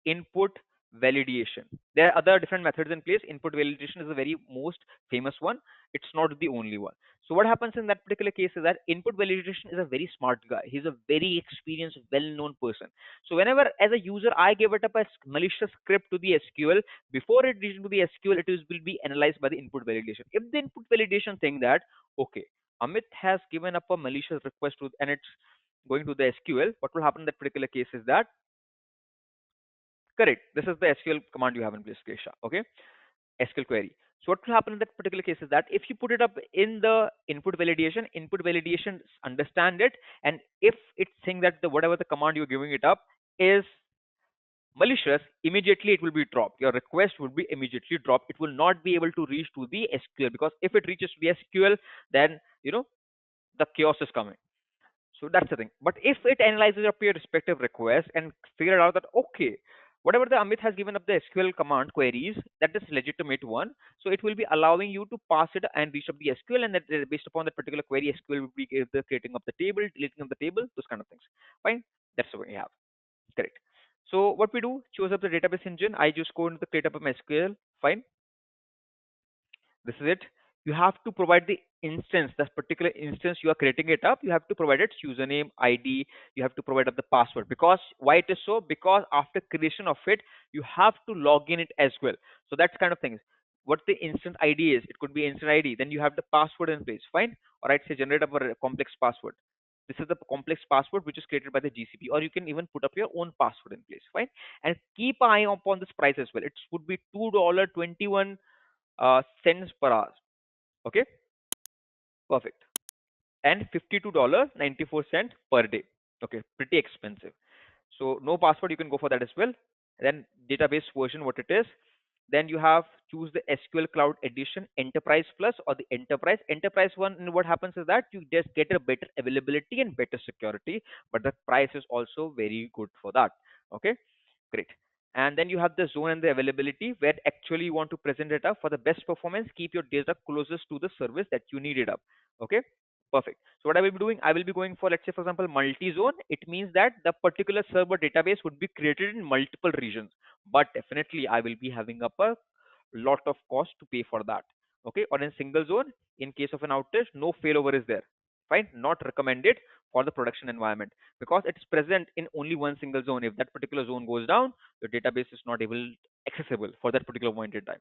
[SPEAKER 1] input validation. There are other different methods in place. Input validation is the very most famous one. It's not the only one. So what happens in that particular case is that input validation is a very smart guy. He's a very experienced, well-known person. So whenever as a user I give it up a malicious script to the SQL, before it reaches to the SQL, will be analyzed by the input validation. If the input validation think that, okay, Amit has given up a malicious request to, and it's going to the SQL, what will happen in that particular case is that, correct, this is the SQL command you have in place, Kesha, okay, SQL query. So what will happen in that particular case is that if you put it up in the input validation understand it, and if it think that the whatever the command you're giving it up is malicious, immediately it will be dropped. Your request will be immediately dropped. It will not be able to reach to the SQL, because if it reaches to the SQL, then the chaos is coming. So that's the thing. But if it analyzes your respective request and figure out that, okay, whatever the Amit has given up the SQL command queries, that is legitimate one. So it will be allowing you to pass it and reach up the SQL, and that based upon that particular query, SQL will be either creating up the table, deleting up the table, those kind of things. Fine. That's what we have. Correct. So what we do, choose up the database engine. I just go into the create up of MySQL. Fine. This is it. You have to provide the instance, that particular instance you are creating it up. You have to provide its username, ID. You have to provide up the password. Because why it is so? Because after creation of it, you have to log in it as well. So that's kind of things. What the instance ID is, it could be instant ID. Then you have the password in place. Fine. All right. Say generate up a complex password. This is the complex password which is created by the GCP, or you can even put up your own password in place. Fine. And keep an eye upon this price as well. It would be $2.21 cents per hour. Okay, perfect. And $52.94 per day. Okay, pretty expensive. So no password, you can go for that as well. Then database version, what it is. Then you have choose the SQL Cloud Edition Enterprise Plus or the Enterprise. Enterprise one, and what happens is that you just get a better availability and better security, but the price is also very good for that. Okay, great. And then you have the zone and the availability where actually you want to present it up for the best performance. Keep your data closest to the service that you need it up. Okay, perfect. So what I will be doing, I will be going for, let's say, for example, multi-zone. It means that the particular server database would be created in multiple regions, but definitely I will be having up a lot of cost to pay for that. Okay, or in single zone, in case of an outage, no failover is there. Fine, not recommended for the production environment because it's present in only one single zone. If that particular zone goes down, your database is not able accessible for that particular point in time.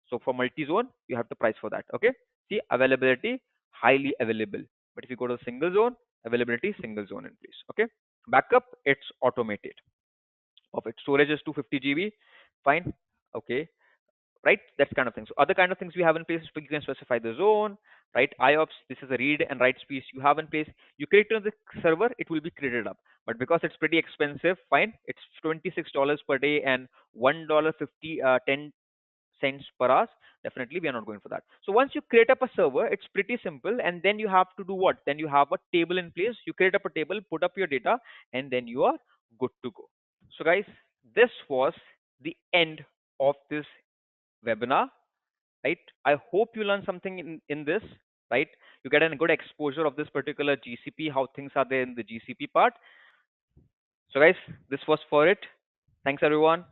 [SPEAKER 1] So for multi-zone, you have to price for that. Okay, see, availability highly available, but if you go to single zone, availability single zone in place. Okay, backup, it's automated. Perfect. Storage is 250 GB. Fine. Okay, right? That's kind of things. So other kind of things we have in place, you can specify the zone, right? IOPS, this is a read and write speed you have in place. You create it on the server, it will be created up. But because it's pretty expensive, fine, it's $26 per day and $1.50 10 cents per hour. Definitely, we are not going for that. So once you create up a server, it's pretty simple, and then you have to do what? Then you have a table in place. You create up a table, put up your data, and then you are good to go. So guys, this was the end of this webinar, right? I hope you learn something in this, right? You get a good exposure of this particular GCP, how things are there in the GCP part. So guys, this was for it. Thanks everyone.